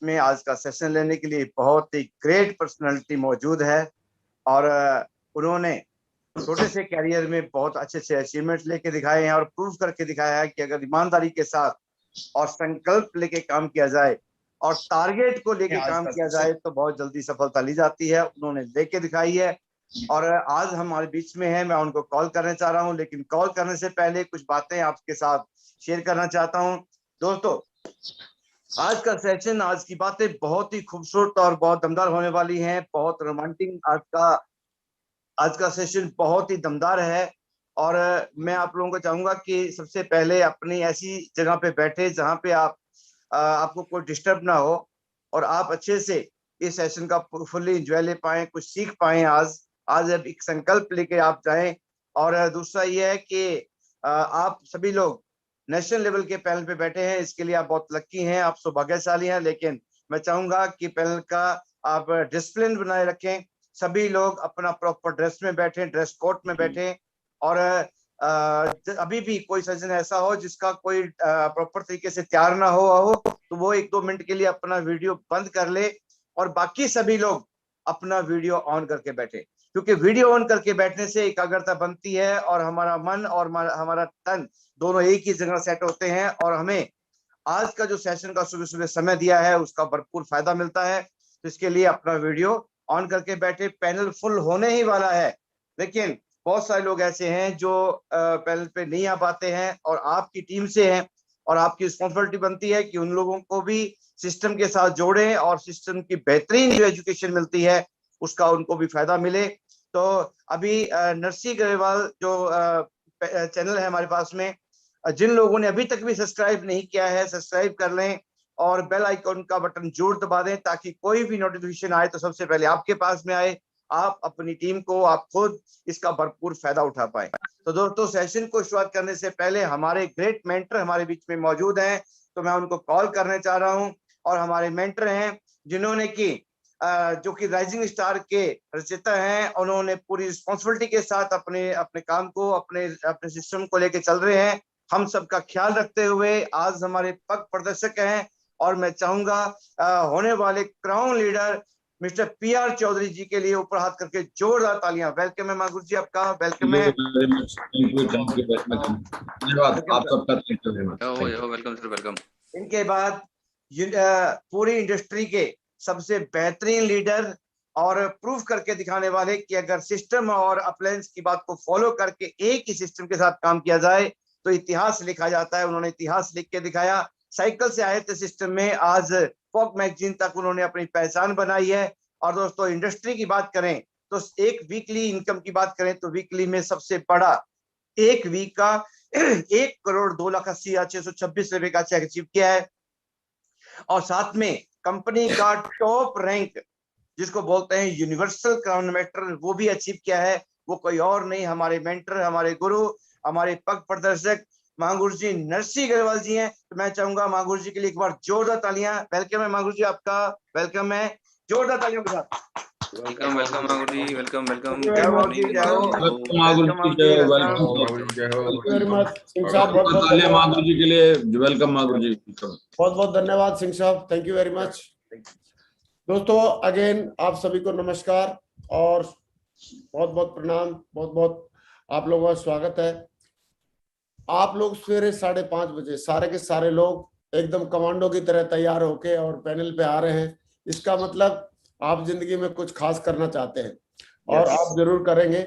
में आज का सेशन लेने के लिए बहुत ही ग्रेट पर्सनालिटी मौजूद है। और उन्होंने छोटे से कैरियर में बहुत अच्छे अच्छे अचीवमेंट्स लेके दिखाए हैं और प्रूव करके दिखाया है कि अगर ईमानदारी के साथ और संकल्प लेके काम किया जाए और टारगेट को लेके काम किया जाए तो बहुत जल्दी सफलता ली जाती है। उन्होंने लेके दिखाई है और आज हमारे बीच में है। मैं उनको कॉल करना चाह रहा हूं, लेकिन कॉल करने से पहले कुछ बातें आपके साथ शेयर करना चाहता हूं। दोस्तों, आज का सेशन, आज की बातें बहुत ही खूबसूरत और बहुत दमदार होने वाली हैं, बहुत रोमांटिक। आज का सेशन बहुत ही दमदार है। और मैं आप लोगों को चाहूंगा कि सबसे पहले अपनी ऐसी जगह पे बैठे जहां पे आपको कोई डिस्टर्ब ना हो और आप अच्छे से इस सेशन का फुल्ली एंजॉय ले पाए, कुछ सीख पाए। आज आज अब एक संकल्प लेके आप जाएं। और दूसरा ये है कि आप सभी लोग नेशनल लेवल के पैनल पे बैठे हैं, इसके लिए आप बहुत लकी हैं, आप सौभाग्यशाली हैं। लेकिन मैं चाहूंगा कि पैनल का आप डिसिप्लिन बनाए रखें, सभी लोग अपना प्रॉपर ड्रेस में बैठे, ड्रेस कोड में बैठे। और अभी भी कोई सज्जन ऐसा हो जिसका कोई प्रॉपर तरीके से तैयार ना हो तो वो 1-2 मिनट के लिए अपना वीडियो बंद कर ले और बाकी सभी लोग अपना वीडियो ऑन करके बैठे, क्योंकि वीडियो ऑन करके बैठने से एकाग्रता बनती है और हमारा मन और हमारा तन दोनों एक ही जगह सेट होते हैं और हमें आज का जो सेशन का सुबह सुबह समय दिया है उसका भरपूर फायदा मिलता है। तो इसके लिए अपना वीडियो ऑन करके बैठे। पैनल फुल होने ही वाला है, लेकिन बहुत सारे लोग ऐसे हैं जो पैनल पे नहीं आ पाते हैं और आपकी टीम से हैं और आपकी रिस्पॉन्सिबिलिटी बनती है कि उन लोगों को भी सिस्टम के साथ जोड़ें और सिस्टम की बेहतरीन जो एजुकेशन मिलती है उसका उनको भी फायदा मिले। तो अभी नरसी ग्रेवाल जो चैनल है हमारे पास में, जिन लोगों ने अभी तक भी सब्सक्राइब नहीं किया है सब्सक्राइब कर लें और बेल आइकॉन का बटन जरूर दबा दें ताकि कोई भी नोटिफिकेशन आए तो सबसे पहले आपके पास में आए, आप अपनी टीम को, आप खुद इसका भरपूर फायदा उठा पाए। तो दोस्तों, सेशन को शुरुआत करने से पहले हमारे ग्रेट मेंटर हमारे बीच में मौजूद हैं, तो मैं उनको कॉल करने चाह रहा हूं। और हमारे मेंटर हैं जिन्होंने की जो कि राइजिंग स्टार के रचयिता हैं, उन्होंने पूरी रिस्पॉन्सिबिलिटी के साथ अपने अपने काम को, अपने अपने सिस्टम को लेके चल रहे हैं, हम सबका ख्याल रखते हुए आज हमारे पग प्रदर्शक हैं। और मैं चाहूंगा होने वाले crown leader mister PR Chaudhary ji के लिए ऊपर हाथ करके जोरदार तालियां। वेलकम है मांगुर जी, आपका वेलकम है। थैंक यू धन्यवाद आप सबका, thank you very much. Welcome sir, welcome. इनके बाद पूरी इंडस्ट्री के सबसे बेहतरीन लीडर और प्रूफ करके दिखाने वाले कि अगर सिस्टम और अप्लायंस की बात को फॉलो करके एक ही सिस्टम के साथ काम किया जाए तो इतिहास लिखा जाता है। उन्होंने इतिहास लिख के दिखाया। साइकिल से आए थे सिस्टम में, आज फॉक मैगजीन तक उन्होंने अपनी पहचान बनाई है। और दोस्तों, इंडस्ट्री की बात करें तो एक वीकली इनकम की बात करें तो वीकली में सबसे बड़ा एक वीक का 1,02,80,626 रुपए का चेक अचीव किया है। और साथ में कंपनी का टॉप रैंक जिसको बोलते हैं यूनिवर्सल क्राउन मेंटर, वो भी अचीव किया है। वो कोई और नहीं, हमारे मेंटर, हमारे गुरु, हमारे पग प्रदर्शक मांगुर जी नरसी ग्रेवाल जी हैं। तो मैं चाहूंगा मांगुर जी के लिए एक बार जोरदार तालियां। वेलकम है मांगुर जी, आपका वेलकम है, जोरदार तालियों के साथ। वेलकम वेलकम मांगुर जी, वेलकम वेलकम। जय हो जी, जय हो। मांगुर जी के वेलकम वेरी मच सिंह साहब, बहुत बहुत तालियां मांगुर जी के लिए, वेलकम मांगुर जी। बहुत बहुत धन्यवाद सिंह साहब, थैंक यू वेरी मच। दोस्तों, अगेन आप सभी को नमस्कार और बहुत बहुत प्रणाम, बहुत बहुत आप लोगों का स्वागत है। आप लोग सवेरे 5:30 बजे सारे के सारे लोग एकदम कमांडो की तरह तैयार होके और पैनल पे आ रहे हैं, इसका मतलब आप जिंदगी में कुछ खास करना चाहते हैं और आप जरूर करेंगे।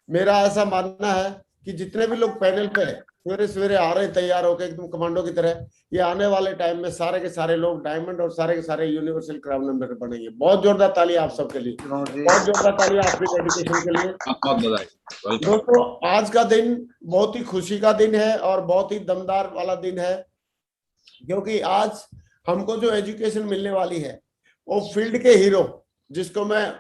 मेरा ऐसा मानना है कि जितने भी लोग पैनल पे सवेरे सवेरे आ रहे हैं तैयार होकर एकदम कमांडो की तरह, ये आने वाले टाइम में सारे के सारे लोग डायमंड और सारे के सारे यूनिवर्सल क्राउन मेंबर बनेंगे। बहुत जोरदार ताली आप सबके लिए, बहुत जोरदार ताली आपकी डेडिकेशन के लिए। दोस्तों, आज का दिन बहुत ही खुशी का दिन है और बहुत ही दमदार वाला दिन है, क्योंकि आज हमको जो एजुकेशन मिलने वाली है वो फील्ड के हीरो, जिसको मैं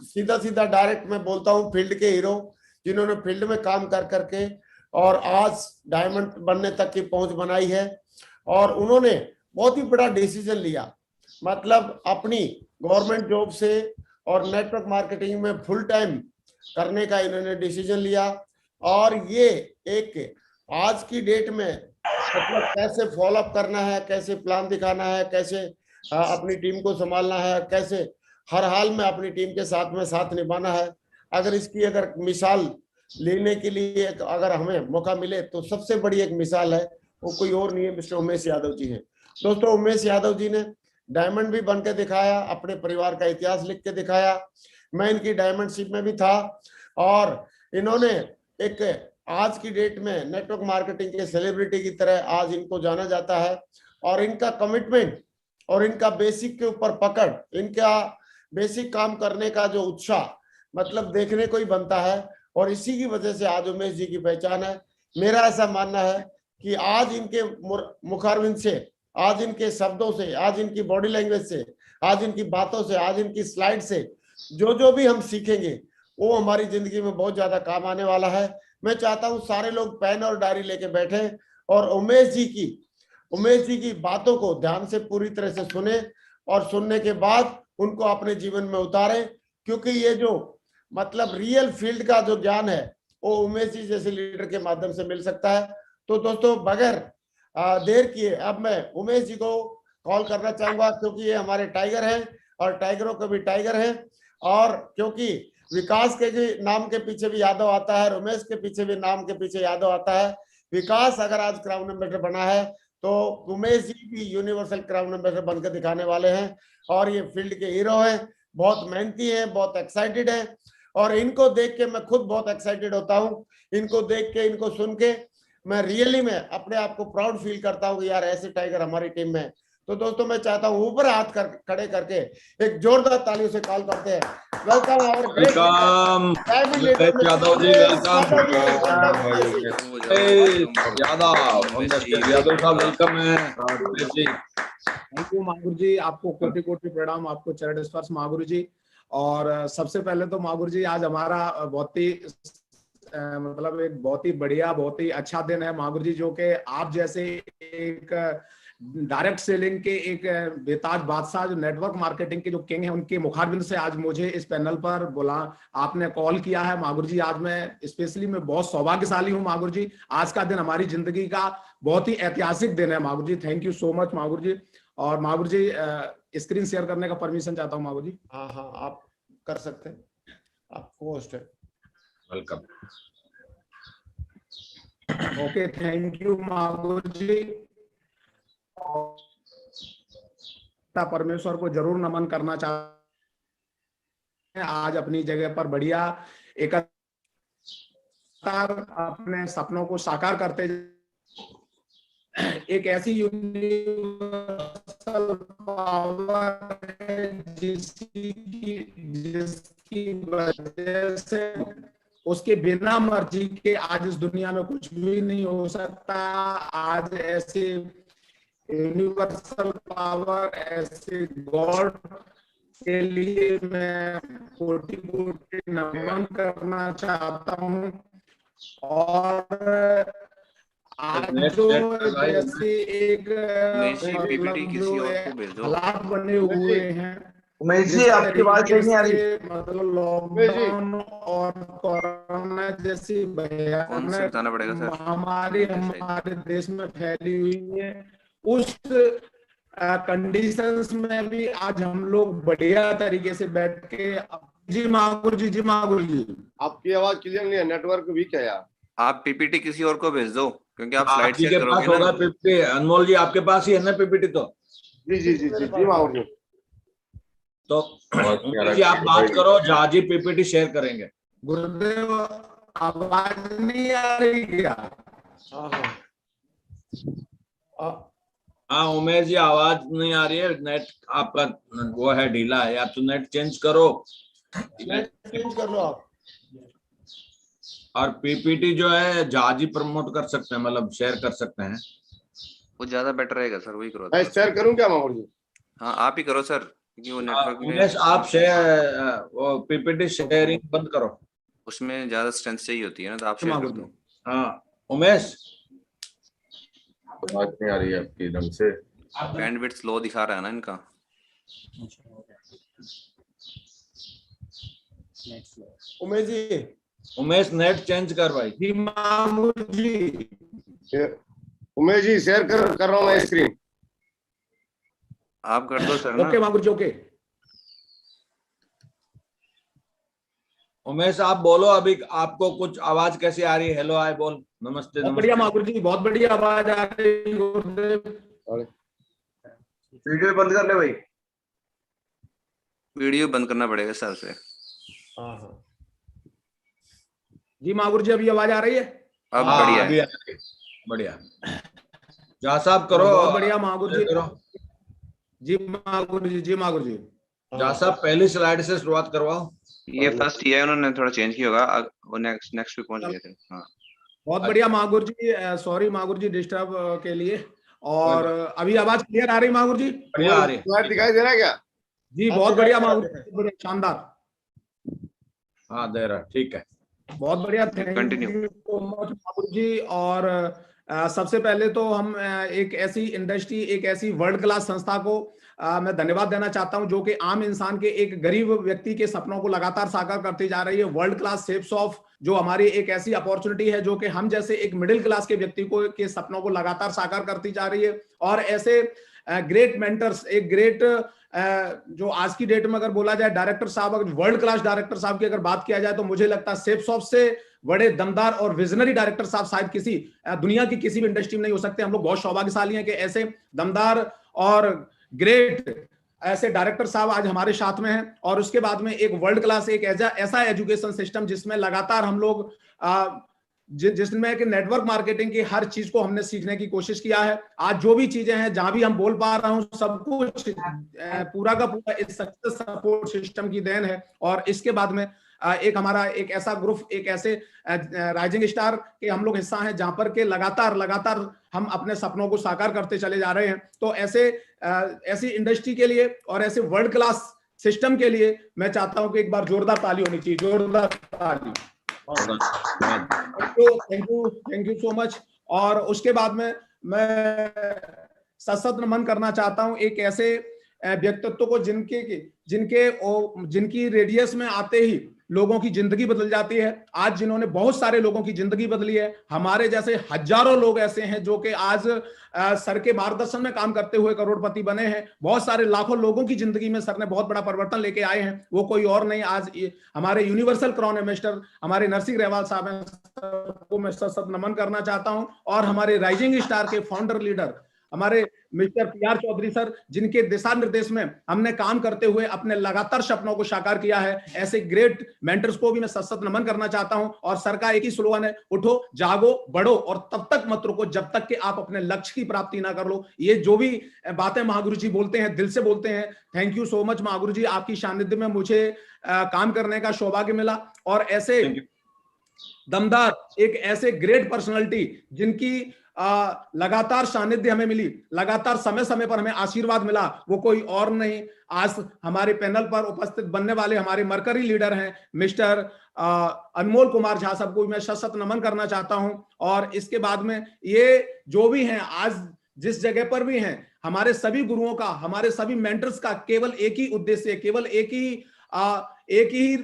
सीधा सीधा डायरेक्ट मैं बोलता हूँ, फील्ड के हीरो जिन्होंने फील्ड में काम कर करके और आज डायमंड बनने तक की पहुंच बनाई है। और उन्होंने बहुत ही बड़ा डिसीजन लिया, मतलब अपनी गवर्नमेंट जॉब से और नेटवर्क मार्केटिंग में फुल टाइम करने का इन्होंने डिसीजन लिया। और ये एक आज की डेट में मतलब कैसे फॉलो अप करना है, कैसे प्लान दिखाना है, कैसे अपनी टीम को संभालना है, कैसे हर हाल में अपनी टीम के साथ में साथ निभाना है। अगर इसकी अगर मिसाल लेने के लिए अगर हमें मौका मिले तो सबसे बड़ी एक मिसाल है, वो कोई और नहीं है, मिस्टर उमेश यादव जी हैं। दोस्तों, उमेश यादव जी ने डायमंड भी बन के दिखाया, अपने परिवार का इतिहास लिख के दिखाया। मैं इनकी डायमंडशिप में भी था और इन्होंने एक आज की डेट में नेटवर्क मार्केटिंग के सेलिब्रिटी की तरह आज इनको जाना जाता है। और इनका कमिटमेंट और इनका बेसिक के ऊपर पकड़, इनका बेसिक काम करने का जो उत्साह मतलब देखने को ही बनता है। और इसी की वजह से आज उमेश जी की पहचान है। मेरा ऐसा मानना है कि आज इनके मुखारविंद से, आज इनके शब्दों से, आज इनकी बॉडी लैंग्वेज से, आज इनकी बातों से, आज इनकी स्लाइड से जो भी हम सीखेंगे वो हमारी जिंदगी में बहुत ज्यादा काम आने वाला है। मैं चाहता हूं सारे लोग पेन और डायरी लेके बैठे और उमेश जी की बातों को ध्यान से पूरी तरह से सुने और सुनने के बाद उनको अपने जीवन में उतारें, क्योंकि ये जो मतलब रियल फील्ड का जो ज्ञान है वो उमेश जी जैसे लीडर के माध्यम से मिल सकता है। तो दोस्तों, बगैर देर किए अब मैं उमेश जी को कॉल करना चाहूंगा, क्योंकि ये हमारे टाइगर हैं और टाइगरों के भी टाइगर हैं। और क्योंकि विकास के नाम के पीछे भी यादव आता है, उमेश के पीछे भी नाम के पीछे यादव आता है। विकास अगर आज क्राउन एम्बेसडर बना है तो उमेश जी भी यूनिवर्सल क्राउन एम्बेसडर बनकर दिखाने वाले हैं। और ये फील्ड के हीरो हैं, बहुत मेहनती हैं, बहुत एक्साइटेड हैं। और इनको देख के मैं खुद बहुत एक्साइटेड होता हूँ। इनको देख के, इनको सुन के मैं रियली में अपने आप को प्राउड फील करता हूँ कि यार ऐसे टाइगर हमारी टीम में। तो दोस्तों, मैं चाहता हूँ ऊपर हाथ खड़े करके एक जोरदार तालियों से कॉल करते हैं। वेलकम और वेलकम यादव जी, वेलकम यादव साहब, वेलकम है। थैंक यू मागुर जी, आपको कोटि कोटि प्रणाम, आपको चरण स्पर्श मागुर जी। और सबसे पहले तो मागुर जी, आज हमारा बहुत ही मतलब एक बहुत ही बढ़िया, बहुत ही अच्छा दिन है मागुर जी, जो कि आप जैसे एक डायरेक्ट सेलिंग के एक बेताज बादशाह, जो नेटवर्क मार्केटिंग के जो किंग है, उनके मुखारबिंद से आज मुझे इस पैनल पर आपने कॉल किया है मागुर जी। आज मैं स्पेशली मैं बहुत सौभाग्यशाली हूं मागुर जी। आज का दिन हमारी जिंदगी का बहुत ही ऐतिहासिक दिन है मागुर जी। थैंक यू सो मच मागुर जी। और मागुर जी, स्क्रीन शेयर करने का परमिशन चाहता हूँ मागुर जी। हाँ हाँ, आप कर सकते हैं, आप होस्ट है। वेलकम। ओके, थैंक यू मागुर जी। परमेश्वर को जरूर नमन करना चाहते हैं। आज अपनी जगह पर बढ़िया एक अपने सपनों को साकार करते, एक ऐसी यूनिवर्सल पावर है जिसकी वजह से उसके बिना मर्जी के आज इस दुनिया में कुछ भी नहीं हो सकता। आज ऐसे यूनिवर्सल पावर, ऐसे गॉड के लिए मैं कोटि कोटि नमन करना चाहता हूँ। और आज जो जैसे एक हालात बने हुए हैं, उमेश जी आपकी आवाज नहीं आ रही, मतलब लॉकडाउन और कोरोना जैसी भयानक महामारी हमारे देश में फैली हुई है, उस कंडीशंस में भी आज हम लोग बढ़िया तरीके से बैठ के। जी मागुर जी, जी मागुर जी, आपकी आवाज क्लियर नहीं है, नेटवर्क वीक है यार। आप पीपीटी किसी और को भेज दो, क्योंकि आप स्लाइड शेयर करोगे ना। पीपीटी अनमोल जी आपके पास ही है ना पीपीटी? तो जी जी जी जी मागुर जी। तो जी आप बात करो, जाजी पीपीटी शेयर करेंगे। गुरुदेव, आवाज नहीं आ रही क्या? हाँ उमेश जी, आवाज नहीं आ रही है, नेट आपका वो है ढीला है, या तो नेट चेंज करो, नेट चेंज कर लो आप। और पीपीटी जो है जाजी प्रमोट कर सकते हैं, मतलब शेयर कर सकते हैं, वो ज्यादा बेटर रहेगा सर, वही करो। मैं शेयर करूं क्या मागुर जी? हाँ आप ही करो सर, क्योंकि वो नेटवर्क में उमेश आप शेयर, वो पीपीटी शेयरिंग बंद करो, उसमें ज्यादा स्ट्रेंथ चाहिए होती है ना, तो आप शेयर कर दो। हाँ उमेश, बात नहीं आ रही है आपकी ढंग से, बैंडविड्थ स्लो दिखा रहा है ना इनका। उमेश जी, उमेश नेट चेंज कर भाई। जी मागुर जी, उमेश जी शेयर कर रहा हूँ मैं स्क्रीन। आप कर दो सर ना। ओके मागुर जी, ओके। उमेश आप बोलो, अभी आपको कुछ आवाज कैसी आ रही है? हेलो हाय बोल, नमस्ते बहुत बढ़िया नमस्ते। मागुर जी, बहुत बढ़िया आवाज आ रही है गुरुदेव। वीडियो बंद कर ले भाई। वीडियो बंद करना पड़ेगा सर से। हाँ जी मागुर जी, अभी आवाज आ रही है? अब हाँ, बढ़िया अभी है। आ रही है, बढ़िया। जा साहब करो, बहुत बढ़िया मागुर जी। करो। जी मागुर जी, जी मागुर जी। जा साहब पहली स्लाइड से शुरुआत करवाओ। ये फर्स्ट किया है उन्होंने, थोड़ा चेंज किया होगा, वो नेक्स्ट पे पहुंच गए थे। हाँ बहुत बढ़िया मागुर जी, सॉरी मागुर जी डिस्टर्ब के लिए। और अभी आवाज क्लियर आ रही मागुर जी? बढ़िया आ रही है। स्लाइड दिखाई दे रहा है क्या? जी बहुत बढ़िया मागुर जी, बहुत बढ़िया, शानदार। हाँ दे रहा, ठीक है। बहुत बढ़िया, thank continue. You so much मागुर जी। और सबसे पहले तो हम एक ऐसी इंडस्ट्री, एक ऐसी वर्ल्ड क्लास संस्था को मैं धन्यवाद देना चाहता हूं जो कि आम इंसान के, एक गरीब व्यक्ति के सपनों को लगातार साकार करती जा रही है। वर्ल्ड क्लास शेप्स ऑफ, जो हमारी एक ऐसी अपॉर्चुनिटी है जो कि हम जैसे एक मिडिल क्लास के व्यक्ति को के सपनों को लगातार साकार करती जा रही है। और ऐसे ग्रेट मेंटर्स, एक ग्रेट जो आज की डेट में अगर बोला जाए डायरेक्टर साहब, अगर वर्ल्ड क्लास डायरेक्टर साहब की अगर बात किया जाए तो मुझे लगता है शेप्स ऑफ से बड़े दमदार और विजनरी डायरेक्टर साहब शायद किसी दुनिया की किसी भी इंडस्ट्री में नहीं हो सकते। हम लोग बहुत सौभाग्यशाली हैं कि ऐसे दमदार और ग्रेट ऐसे डायरेक्टर साहब आज हमारे साथ में हैं। और उसके बाद में एक वर्ल्ड क्लास, एक ऐसा एजुकेशन सिस्टम जिसमें लगातार हम लोग जिसमें कि नेटवर्क मार्केटिंग की हर चीज को हमने सीखने की कोशिश किया है। आज जो भी चीजें हैं, जहां भी हम बोल पा रहा हूं, सब कुछ पूरा का पूरा इस सक्सेस सपोर्ट सिस्टम की देन है। और इसके बाद में एक हमारा एक ऐसा ग्रुप, एक ऐसे राइजिंग स्टार के हम लोग हिस्सा हैं जहां पर के लगातार हम अपने सपनों को साकार करते चले जा रहे हैं। तो ऐसी इंडस्ट्री के लिए और ऐसे वर्ल्ड क्लास सिस्टम के लिए मैं चाहता हूं कि एक बार जोरदार ताली होनी चाहिए, जोरदार ताली। Thank you so much. और उसके बाद में मैं सशक्त नमन करना चाहता हूं एक ऐसे व्यक्तित्व को जिनकी रेडियस में आते ही लोगों की जिंदगी बदल जाती है। आज जिन्होंने बहुत सारे लोगों की जिंदगी बदली है। हमारे जैसे हजारों लोग ऐसे हैं जो कि आज सर के मार्गदर्शन में काम करते हुए करोड़पति बने हैं। बहुत सारे लाखों लोगों की जिंदगी में सर ने बहुत बड़ा परिवर्तन लेके आए हैं। वो कोई और नहीं, आज हमारे यूनिवर्सल क्राउन एम्बेसडर हमारे नरसिंह ग्रेवाल साहब हैं, को मैं सशक्त नमन करना चाहता हूं। और हमारे राइजिंग स्टार के फाउंडर लीडर हमारे मिस्टर PR चौधरी सर, जिनके दिशा निर्देश में हमने काम करते हुए अपने लगातार सपनों को साकार किया है। ऐसे ग्रेट मेंटर्स को भी मैं सशक्त नमन करना चाहता हूं। और सर का एक ही स्लोगन है, उठो जागो बढ़ो और तब तक मत रुको जब तक कि आप अपने लक्ष्य की प्राप्ति ना कर लो। ये जो भी बातें महागुरु जी बोलते हैं, दिल से बोलते हैं। Thank you so much Mahaguru जी, आपकी सानिध्य में मुझे काम करने का सौभाग्य मिला। और ऐसे दमदार, एक ऐसे ग्रेट पर्सनालिटी जिनकी लगातार सानिध्य हमें मिली, लगातार समय समय पर हमें आशीर्वाद मिला, वो कोई और नहीं, आज हमारे पैनल पर उपस्थित बनने वाले हमारे मरकरी लीडर हैं मिस्टर अनमोल कुमार झा साहब को मैं सशक्त नमन करना चाहता हूं। और इसके बाद में ये जो भी हैं, आज जिस जगह पर भी हैं, हमारे सभी गुरुओं का, हमारे सभी मेंटर्स का केवल एक ही उद्देश्य, केवल एक ही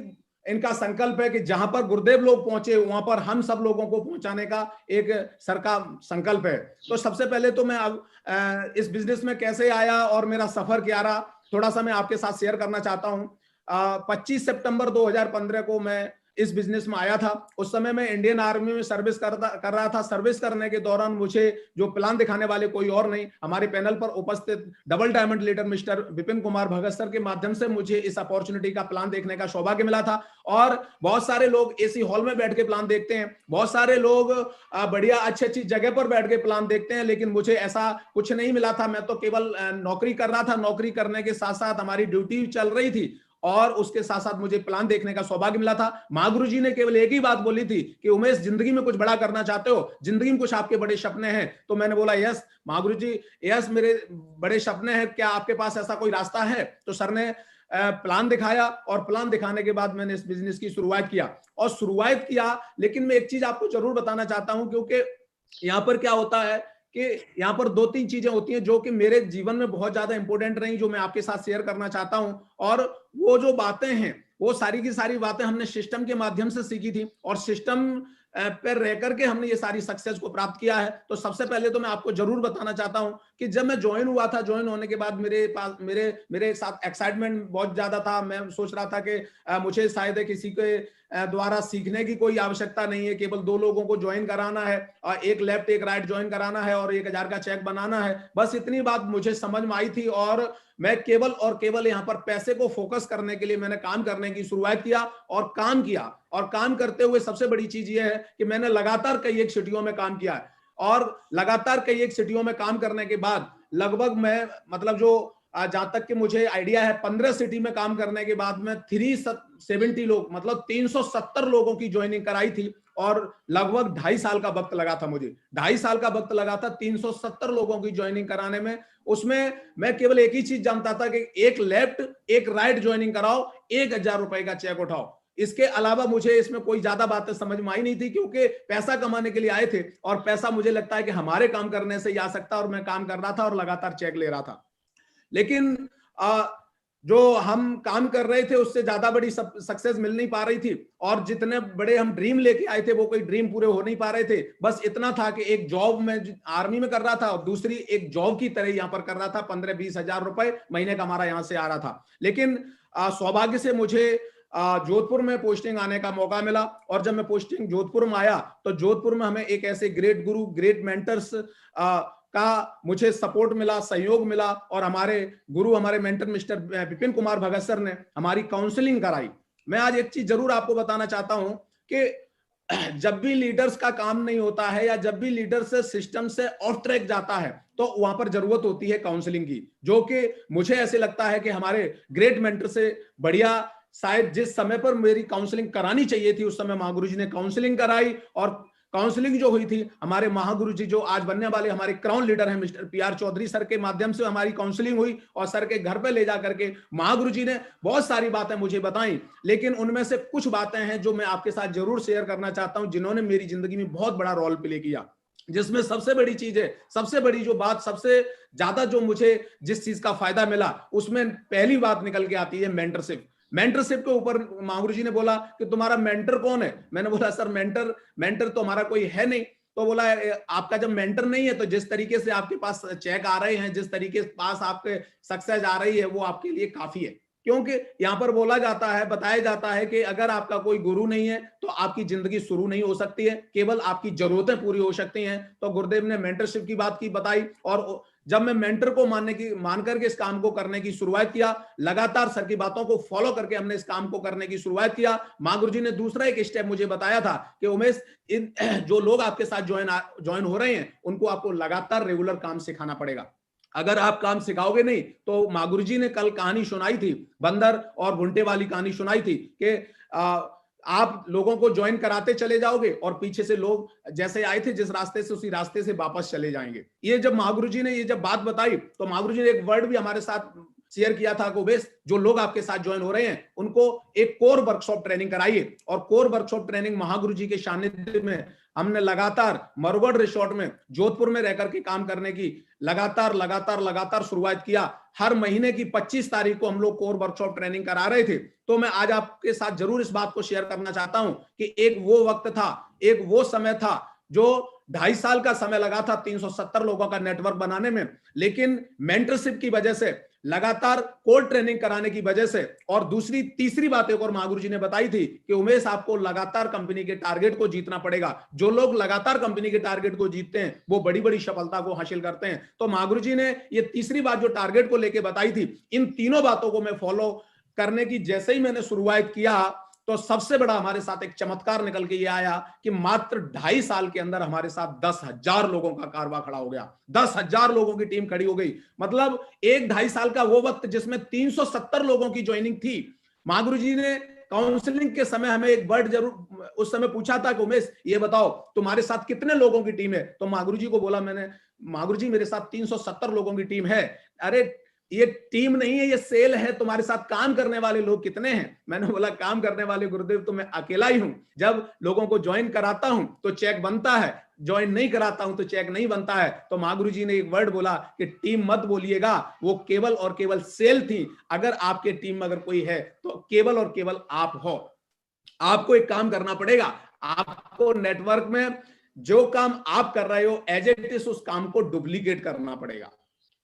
इनका संकल्प है कि जहां पर गुरुदेव लोग पहुंचे वहां पर हम सब लोगों को पहुंचाने का एक सर का संकल्प है। तो सबसे पहले तो मैं अब इस बिजनेस में कैसे आया और मेरा सफर क्या रहा, थोड़ा सा मैं आपके साथ शेयर करना चाहता हूं। 25 सितंबर 2015 को मैं इस बिजनेस में आया था। उस समय मैं इंडियन आर्मी में सर्विस कर रहा था। सर्विस करने के दौरान मुझे जो प्लान दिखाने वाले कोई और नहीं, हमारे पैनल पर उपस्थित double diamond leader mister Vipin Kumar Bhagat sir के माध्यम से मुझे इस अपॉर्चुनिटी का प्लान देखने का सौभाग्य मिला था। और बहुत सारे लोग एसी हॉल में बैठ के प्लान देखते हैं, बहुत सारे लोग बढ़िया अच्छी जगह पर बैठ के प्लान देखते हैं, लेकिन मुझे ऐसा कुछ नहीं मिला था। मैं तो केवल नौकरी कर रहा था, नौकरी करने के साथ साथ हमारी ड्यूटी चल रही थी और उसके साथ साथ मुझे प्लान देखने का सौभाग्य मिला था। महागुरु जी ने केवल एक ही बात बोली थी कि उमेश, जिंदगी में कुछ बड़ा करना चाहते हो, जिंदगी में कुछ आपके बड़े सपने हैं? तो मैंने बोला यस महागुरु जी, यस मेरे बड़े सपने हैं, क्या आपके पास ऐसा कोई रास्ता है? तो सर ने प्लान दिखाया और प्लान दिखाने के बाद मैंने इस बिजनेस की शुरुआत किया। लेकिन मैं एक चीज आपको जरूर बताना चाहता हूं, क्योंकि यहाँ पर क्या होता है कि यहाँ पर 2-3 चीजें होती हैं जो कि मेरे जीवन में बहुत ज्यादा इंपॉर्टेंट रही, जो मैं आपके साथ शेयर करना चाहता हूं। और वो जो बातें हैं, वो सारी की सारी बातें हमने सिस्टम के माध्यम से सीखी थी और सिस्टम पर रह करके हमने ये सारी सक्सेस को प्राप्त किया है। तो सबसे पहले तो मैं आपको जरूर बताना चाहता हूं कि जब मैं ज्वाइन हुआ था, ज्वाइन होने के बाद मेरे साथ एक्साइटमेंट बहुत ज्यादा था। मैं सोच रहा था कि मुझे शायद किसी के द्वारा सीखने की कोई आवश्यकता नहीं है, केवल 2 लोगों को ज्वाइन कराना है और एक लेफ्ट एक राइट ज्वाइन कराना है और 1000 का चेक बनाना है, बस इतनी बात मुझे समझ में आई थी। और मैं केवल और केवल यहाँ पर पैसे को फोकस करने के लिए मैंने काम करने की शुरुआत किया और काम किया। और काम करते हुए सबसे बड़ी चीज ये है कि मैंने लगातार कई एक सिटियों में काम किया है, और लगातार कई एक सिटियों में काम करने के बाद लगभग मैं मतलब जो जहां तक कि मुझे आइडिया है 15 सिटी में काम करने के बाद में 370 लोग मतलब 370 लोगों की ज्वाइनिंग कराई थी, और लगभग 2.5 साल का वक्त लगा था मुझे, 2.5 साल का वक्त लगा था 370 लोगों की ज्वाइनिंग कराने में। उसमें मैं केवल एक ही चीज जानता था कि एक लेफ्ट एक राइट ज्वाइनिंग कराओ, 1000 रुपए का चेक उठाओ। इसके अलावा मुझे इसमें कोई ज्यादा बातें समझ में आई नहीं थी, क्योंकि पैसा कमाने के लिए आए थे और पैसा मुझे लगता है कि हमारे काम करने से ही आ सकता, और मैं काम कर रहा था और लगातार चेक ले रहा था। लेकिन जो हम काम कर रहे थे उससे ज्यादा बड़ी सक्सेस मिल नहीं पा रही थी, और जितने बड़े हम ड्रीम लेके आए थे वो कोई ड्रीम पूरे हो नहीं पा रहे थे। बस इतना था कि एक जॉब में आर्मी में कर रहा था और दूसरी एक जॉब की तरह यहाँ पर कर रहा था, 15-20 हजार रुपए महीने का हमारा यहाँ से आ रहा था। लेकिन सौभाग्य से मुझे जोधपुर में पोस्टिंग आने का मौका मिला, और जब मैं पोस्टिंग जोधपुर में आया तो जोधपुर में हमें एक ऐसे ग्रेट गुरु ग्रेट मेंटर्स का मुझे सपोर्ट मिला, सहयोग मिला, और हमारे गुरु हमारे mentor mister Vipin Kumar Bhagat sir ने हमारी काउंसलिंग कराई। मैं आज एक चीज जरूर आपको बताना चाहता हूं कि जब भी लीडर्स का काम नहीं होता है या जब भी लीडर से सिस्टम से ऑफ ट्रैक जाता है तो वहां पर जरूरत होती है काउंसलिंग की, जो कि मुझे ऐसे लगता है कि हमारे ग्रेट मेंटर से बढ़िया शायद जिस समय पर मेरी काउंसलिंग करानी चाहिए थी उस समय महागुरु जी ने काउंसलिंग कराई। और काउंसलिंग जो हुई थी हमारे महागुरु जी जो आज बनने वाले हमारे क्राउन लीडर हैं मिस्टर PR चौधरी सर के माध्यम से हमारी काउंसलिंग हुई, और सर के घर पे ले जा करके महागुरु जी ने बहुत सारी बातें मुझे बताई। लेकिन उनमें से कुछ बातें हैं जो मैं आपके साथ जरूर शेयर करना चाहता हूं, जिन्होंने मेरी जिंदगी में बहुत बड़ा रोल प्ले किया। जिसमें सबसे बड़ी चीज है, सबसे बड़ी जो बात, सबसे ज्यादा जो मुझे जिस चीज का फायदा मिला, उसमें पहली बात निकल के आती है मेंटरशिप। मेंटरशिप के ऊपर महागुरु जी ने बोला कि तुम्हारा मेंटर कौन है? मैंने बोला सर मेंटर तो हमारा कोई है नहीं। तो बोला आपका जब मेंटर नहीं है तो जिस तरीके से आपके पास चेक आ रहे हैं, जिस तरीके से पास आपके सक्सेस आ रही है, वो आपके लिए काफी है। क्योंकि यहाँ पर बोला जाता है, बताया जाता है कि अगर आपका कोई गुरु नहीं है तो आपकी जिंदगी शुरू नहीं हो सकती है, केवल आपकी जरूरतें पूरी हो सकती हैं। तो गुरुदेव ने मेंटरशिप की बात की बताई, और जब मैं मेंटर को मान करके इस काम को करने की शुरुआत किया, लगातार सर की बातों को फॉलो करके हमने इस काम को करने की शुरुआत किया। मां गुरुजी ने दूसरा एक स्टेप मुझे बताया था कि उमेश, जो लोग आपके साथ ज्वाइन हो रहे हैं उनको आपको लगातार रेगुलर काम सिखाना पड़ेगा। अगर आप काम सिखाओगे नहीं तो मां गुरुजी ने कल कहानी सुनाई थी, बंदर और भुंटे वाली कहानी सुनाई थी कि आप लोगों को ज्वाइन कराते चले जाओगे और पीछे से लोग जैसे आए थे जिस रास्ते से उसी रास्ते से वापस चले जाएंगे। ये जब महागुरुजी ने ये जब बात बताई तो महागुरुजी ने एक वर्ड भी हमारे साथ शेयर किया था कि बेस जो लोग आपके साथ ज्वाइन हो रहे हैं उनको एक कोर वर्कशॉप ट्रेनिंग कराइए। और कोर वर्कशॉप ट्रेनिंग महागुरुजी के सानिध्य में हमने लगातार मरगढ़ रिसोर्ट में जोधपुर में रहकर के काम करने की लगातार शुरुआत किया। हर महीने की 25 तारीख को हम लोग कोर वर्कशॉप ट्रेनिंग करा रहे थे। तो मैं आज आपके साथ जरूर इस बात को शेयर करना चाहता हूं कि एक वो वक्त था, एक वो समय था जो 2.5 साल का समय लगा था 370 लोगों का नेटवर्क बनाने में। लेकिन मेंटरशिप की वजह से, लगातार कोर ट्रेनिंग कराने की वजह से, और तीसरी बात एक और महागुरुजी ने बताई थी कि उमेश आपको लगातार कंपनी के टारगेट को जीतना पड़ेगा। जो लोग लगातार कंपनी के टारगेट को जीतते हैं वो बड़ी बड़ी सफलता को हासिल करते हैं। तो महागुरुजी ने ये तीसरी बात जो टारगेट को लेकर बताई थी, इन तीनों बातों को मैं फॉलो करने की जैसे ही मैंने शुरुआत किया तो सबसे बड़ा हमारे साथ एक चमत्कार निकल के ये आया कि मात्र 2.5 साल के अंदर हमारे साथ 10,000 लोगों का कारवा खड़ा हो गया। 10,000 लोगों की टीम खड़ी हो गई। मतलब 1-2.5 साल का वो वक्त जिसमें 370 लोगों की ज्वाइनिंग थी। महागुरुजी ने काउंसलिंग के समय हमें एक वर्ड जरूर उस समय पूछा था कि उमेश ये बताओ तुम्हारे साथ कितने लोगों की टीम है? तो महागुरुजी को बोला मैंने, महागुरुजी मेरे साथ 370 लोगों की टीम है। अरे ये टीम नहीं है, ये सेल है, तुम्हारे साथ काम करने वाले लोग कितने हैं? मैंने बोला काम करने वाले गुरुदेव तो मैं अकेला ही हूं। जब लोगों को ज्वाइन कराता हूं तो चेक बनता है, ज्वाइन नहीं कराता हूं तो चेक नहीं बनता है। तो महागुरुजी ने एक वर्ड बोला कि टीम मत बोलिएगा, वो केवल और केवल सेल थी। अगर आपके टीम में अगर कोई है तो केवल और केवल आप हो। आपको एक काम करना पड़ेगा, आपको नेटवर्क में जो काम आप कर रहे हो एज इट इज उस काम को डुप्लीकेट करना पड़ेगा।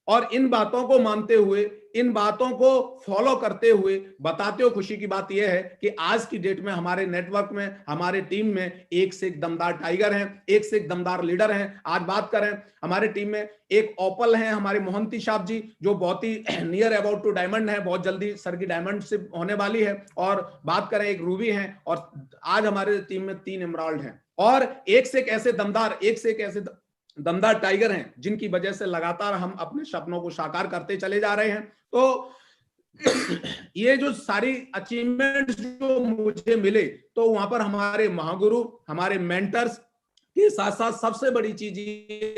और इन बातों को मानते हुए, इन बातों को फॉलो करते हुए बताते हो, खुशी की बात यह है कि आज की डेट में हमारे नेटवर्क में, हमारे टीम में एक से एक दमदार टाइगर हैं, एक से एक दमदार लीडर हैं। आज बात करें हमारे टीम में एक ओपल हैं हमारे मोहंती साहब जी, जो बहुत ही नियर अबाउट टू डायमंड है, बहुत जल्दी सर की डायमंड शिप होने वाली है। और बात करें एक रूबी हैं, और आज हमारे टीम में 3 एमराल्ड हैं, और एक से एक ऐसे दमदार, एक से एक ऐसे दमदार टाइगर हैं जिनकी वजह से लगातार हम अपने सपनों को साकार करते चले जा रहे हैं। तो ये जो सारी अचीवमेंट्स जो मुझे मिले, तो वहां पर हमारे महागुरु, हमारे मेंटर्स के साथ साथ सबसे बड़ी चीज ये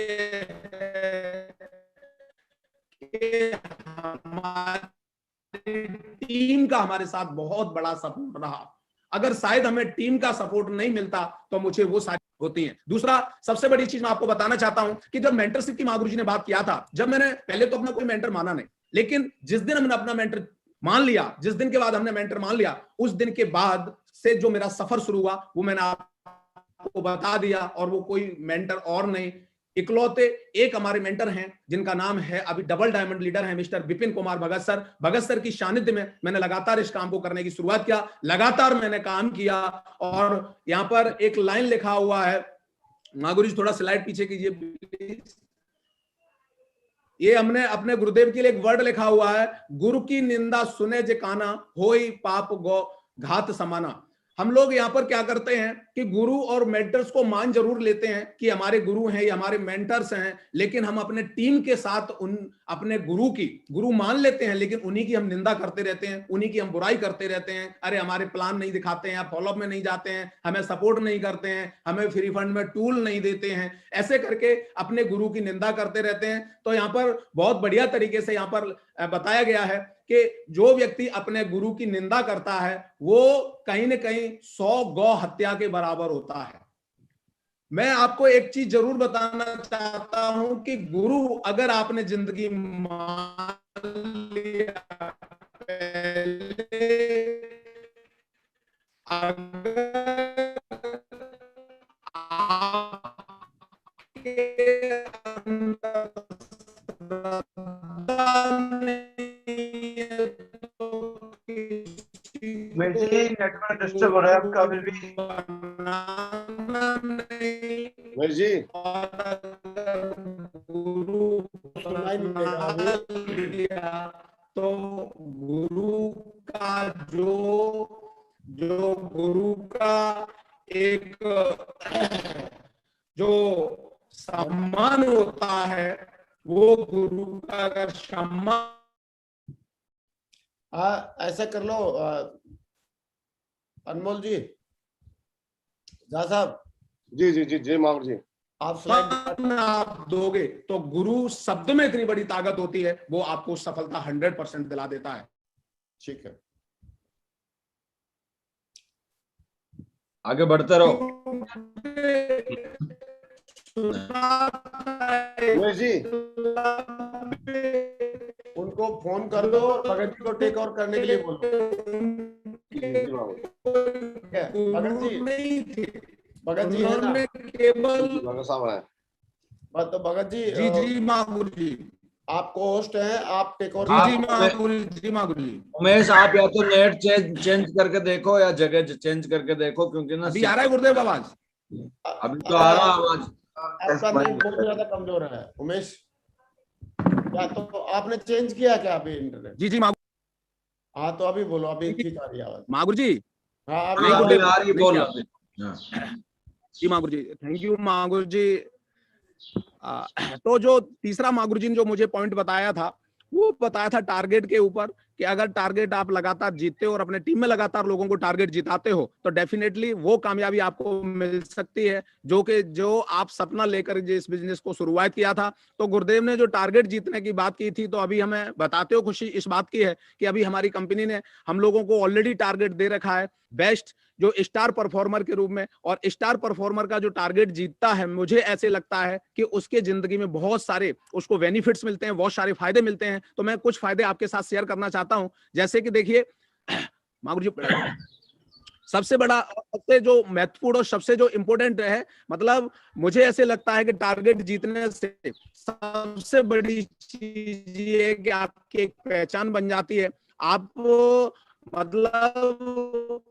हमारी टीम का हमारे साथ बहुत बड़ा सपोर्ट रहा। अगर शायद हमें टीम का सपोर्ट नहीं मिलता तो मुझे वो सारी होती हैं। दूसरा सबसे बड़ी चीज मैं आपको बताना चाहता हूं कि जब मेंटरशिप की महागुरु जी ने बात किया था, जब मैंने पहले तो अपना कोई मेंटर माना नहीं, लेकिन जिस दिन हमने अपना मेंटर मान लिया, जिस दिन के बाद हमने मेंटर मान लिया, उस दिन के बाद से जो मेरा सफर शुरू हुआ वो मैंने आपको बता दिया। और वो कोई मेंटर और नहीं, इकलौते एक हमारे मेंटर हैं जिनका नाम है, अभी डबल डायमंड लीडर हैं, मिस्टर विपिन कुमार भगत सर। भगत सर की सानिध्य में मैंने लगातार इस काम को करने की शुरुआत किया, लगातार मैंने काम किया। और यहाँ पर एक लाइन लिखा हुआ है, महागुरु जी थोड़ा स्लाइड पीछे कीजिए प्लीज। ये हमने अपने गुरुदेव के लिए एक वर्ड लिखा हुआ है, गुरु की निंदा सुने जे काना, होई पाप गो घात समाना। हम लोग यहाँ पर क्या करते हैं कि गुरु और मेंटर्स को मान जरूर लेते हैं कि हमारे गुरु हैं, ये हमारे मेंटर्स हैं, लेकिन हम अपने टीम के साथ उन अपने गुरु मान लेते हैं, लेकिन उन्हीं की हम निंदा करते रहते हैं, उन्हीं की हम बुराई करते रहते हैं। अरे हमारे प्लान नहीं दिखाते हैं, फॉलोअप में नहीं जाते हैं, हमें सपोर्ट नहीं करते हैं, हमें फ्री फंड में टूल नहीं देते हैं, ऐसे करके अपने गुरु की निंदा करते रहते हैं। तो यहाँ पर बहुत बढ़िया तरीके से यहाँ पर बताया गया है कि जो व्यक्ति अपने गुरु की निंदा करता है वो कहीं न कहीं 100 गौ हत्या के बराबर होता है। मैं आपको एक चीज जरूर बताना चाहता हूं कि गुरु अगर आपने जिंदगी मान लिया, अगर नेटवर्क डिस्टर्ब हो रहा है आपका अभी भी। जी गुरु सुनाई नहीं देगा अभी। तो गुरु का जो गुरु का एक जो सम्मान होता है, वो गुरु का अगर सम्मान, ऐसा कर लो अनमोल जी, झा साहब। जी जी जी जी महागुरु जी, आप स्लाइड आप दोगे तो गुरु शब्द में इतनी बड़ी ताकत होती है, वो आपको सफलता 100% दिला देता है। ठीक है, आगे बढ़ते रहो। जी उनको फोन कर दो और भगत जी को टेक ओवर करने के लिए बोलो। भगत जी है ना, केवल भगत साहब है। तो भगत जी जी जी महागुरु जी, आप को होस्ट हैं, आप टेक ओवर। जी महागुरु जी। उमेश आप या तो नेट चेंज करके देखो या जगह चेंज करके देखो, क्योंकि ना अभी आ रहा है गुरुदेव आवाज? अभी तो आ रहा आवाज। आपका नेट बहुत ज्यादा कमजोर है उमेश, या तो आपने चेंज किया क्या अभी इंटरनेट? जी जी हाँ तो अभी बोलो, अभी ठीक आ रही है आवाज। महागुरु जी। हाँ अभी आ रही, बोल जी महागुरु जी, थैंक यू महागुरु जी। तो जो तीसरा महागुरु जी ने जो मुझे पॉइंट बताया था, वो बताया था टारगेट के ऊपर, कि अगर टारगेट आप लगातार जीतते हो और अपने टीम में लगातार लोगों को टारगेट जिताते हो तो डेफिनेटली वो कामयाबी आपको मिल सकती है जो आप सपना लेकर इस बिजनेस को शुरुआत किया था। तो गुरुदेव ने जो टारगेट जीतने की बात की थी, तो अभी हमें बताते हो खुशी इस बात की है कि अभी हमारी कंपनी ने हम लोगों को ऑलरेडी टारगेट दे रखा है बेस्ट जो स्टार परफॉर्मर के रूप में। और स्टार परफॉर्मर का जो टारगेट जीतता है, मुझे ऐसे लगता है कि उसके जिंदगी में बहुत सारे उसको बेनिफिट्स मिलते हैं, बहुत सारे फायदे मिलते हैं। तो मैं कुछ फायदे आपके साथ शेयर करना चाहता हूं। जैसे कि देखिए महागुरु जी, सबसे बड़ा, सबसे जो महत्वपूर्ण और सबसे जो इम्पोर्टेंट है, मतलब मुझे ऐसे लगता है कि टारगेट जीतने से सबसे बड़ी चीज ये है कि आपकी एक पहचान बन जाती है। आप मतलब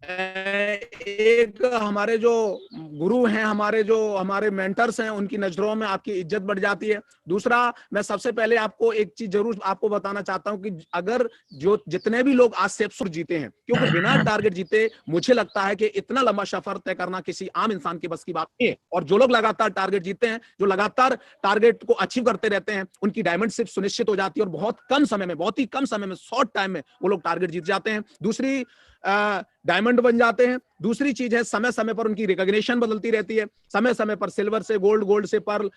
एक हमारे जो गुरु हैं, हमारे मेंटर्स हैं, उनकी नजरों में आपकी इज्जत बढ़ जाती है। दूसरा, मैं सबसे पहले आपको एक चीज जरूर आपको बताना चाहता हूं कि अगर जो जितने भी लोग आज सेफ्सुर जीते हैं, क्योंकि बिना टारगेट जीते मुझे लगता है कि इतना लंबा सफर तय करना किसी आम इंसान की बस की बात नहीं है। और जो लोग लगातार टारगेट जीतते हैं, जो लगातार टारगेट को अचीव करते रहते हैं, उनकी डायमंडशिप सुनिश्चित हो जाती है और बहुत कम समय में, बहुत ही कम समय में, शॉर्ट टाइम में वो लोग टारगेट जीत जाते हैं। दूसरी, डायमंड बन जाते हैं। दूसरी चीज है, समय समय पर उनकी रिकॉग्निशन बदलती रहती है। समय समय पर सिल्वर से गोल्ड, गोल्ड से पर्ल,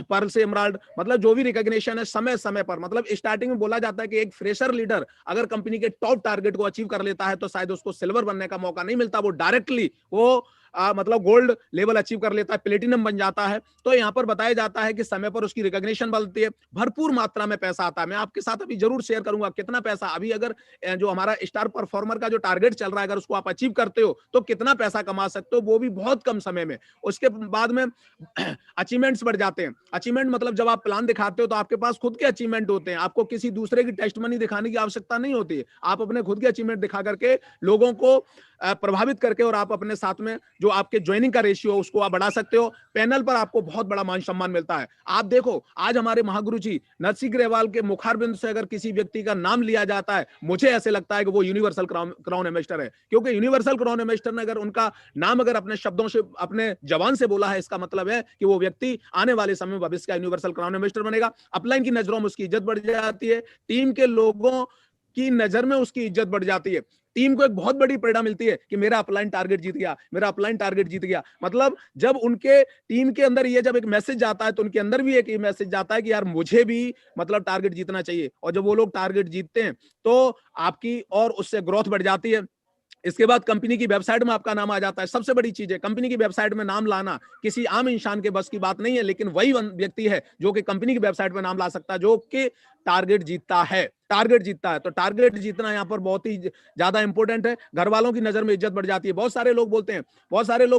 पर्ल से एमराल्ड, मतलब जो भी रिकॉग्निशन है समय समय पर। मतलब स्टार्टिंग में बोला जाता है कि एक फ्रेशर लीडर अगर कंपनी के टॉप टारगेट को अचीव कर लेता है तो शायद उसको सिल्वर बनने का मौका नहीं मिलता, वो डायरेक्टली वो मतलब गोल्ड लेवल अचीव कर लेता है, प्लेटिनम बन जाता है। तो यहाँ पर बताया जाता है कि समय पर उसकी रिकॉग्निशन बढ़ती है, भरपूर मात्रा में पैसा आता है। मैं आपके साथ अभी जरूर शेयर करूंगा कितना पैसा अभी, अगर जो हमारा स्टार परफॉर्मर का जो टारगेट चल रहा है, अगर उसको आप अचीव करते हो तो कितना पैसा कमा सकते हो, वो भी बहुत कम समय में। उसके बाद में अचीवमेंट्स बढ़ जाते हैं। अचीवमेंट मतलब जब आप प्लान दिखाते हो तो आपके पास खुद के अचीवमेंट होते हैं, आपको किसी दूसरे की टेस्ट मनी दिखाने की आवश्यकता नहीं होती है। आप अपने खुद के अचीवमेंट दिखा करके लोगों को प्रभावित करके, और आप अपने साथ में जो आपके ज्वाइनिंग का रेशियो उसको आप बढ़ा सकते हो। पैनल पर आपको बहुत बड़ा मान सम्मान मिलता है। आप देखो, आज हमारे महागुरु जी नरसिंह ग्रेवाल के मुखारबिंद से अगर किसी व्यक्ति का नाम लिया जाता है, मुझे ऐसे लगता है कि वो यूनिवर्सल क्राउन इन्वेस्टर है। क्योंकि यूनिवर्सल क्राउन इन्वेस्टर ने अगर उनका नाम अगर अपने शब्दों से, अपने जबान से बोला है, इसका मतलब है कि वो व्यक्ति आने वाले समय में भविष्य का यूनिवर्सल क्राउन इन्वेस्टर बनेगा। अपलाइन की नजरों में उसकी इज्जत बढ़ जाती है, टीम के लोगों की नजर में उसकी इज्जत बढ़ जाती है। टीम को एक बहुत बड़ी प्रेरणा मिलती है कि मेरा अपलाइन टारगेट जीत गया, मेरा अपलाइन टारगेट जीत गया। मतलब जब उनके टीम के अंदर ये जब एक मैसेज जाता है तो उनके अंदर भी एक मैसेज जाता है कि यार मुझे भी मतलब टारगेट जीतना चाहिए। और जब वो लोग टारगेट जीतते हैं तो आपकी और उससे ग्रोथ बढ़ जाती है। इसके बाद कंपनी की वेबसाइट में आपका नाम आ जाता है। सबसे बड़ी चीज है, कंपनी की वेबसाइट में नाम लाना किसी आम इंसान के बस की बात नहीं है, लेकिन वही व्यक्ति है जो कि कंपनी की वेबसाइट में नाम ला सकता है, जो कि टारगेट जीतता है। टारगेट जीतता है तो टारगेट जीतना यहाँ पर बहुत ही ज्यादा इंपॉर्टेंट है। घर वालों की नजर में इज्जत बढ़ जाती है। बहुत सारे लोग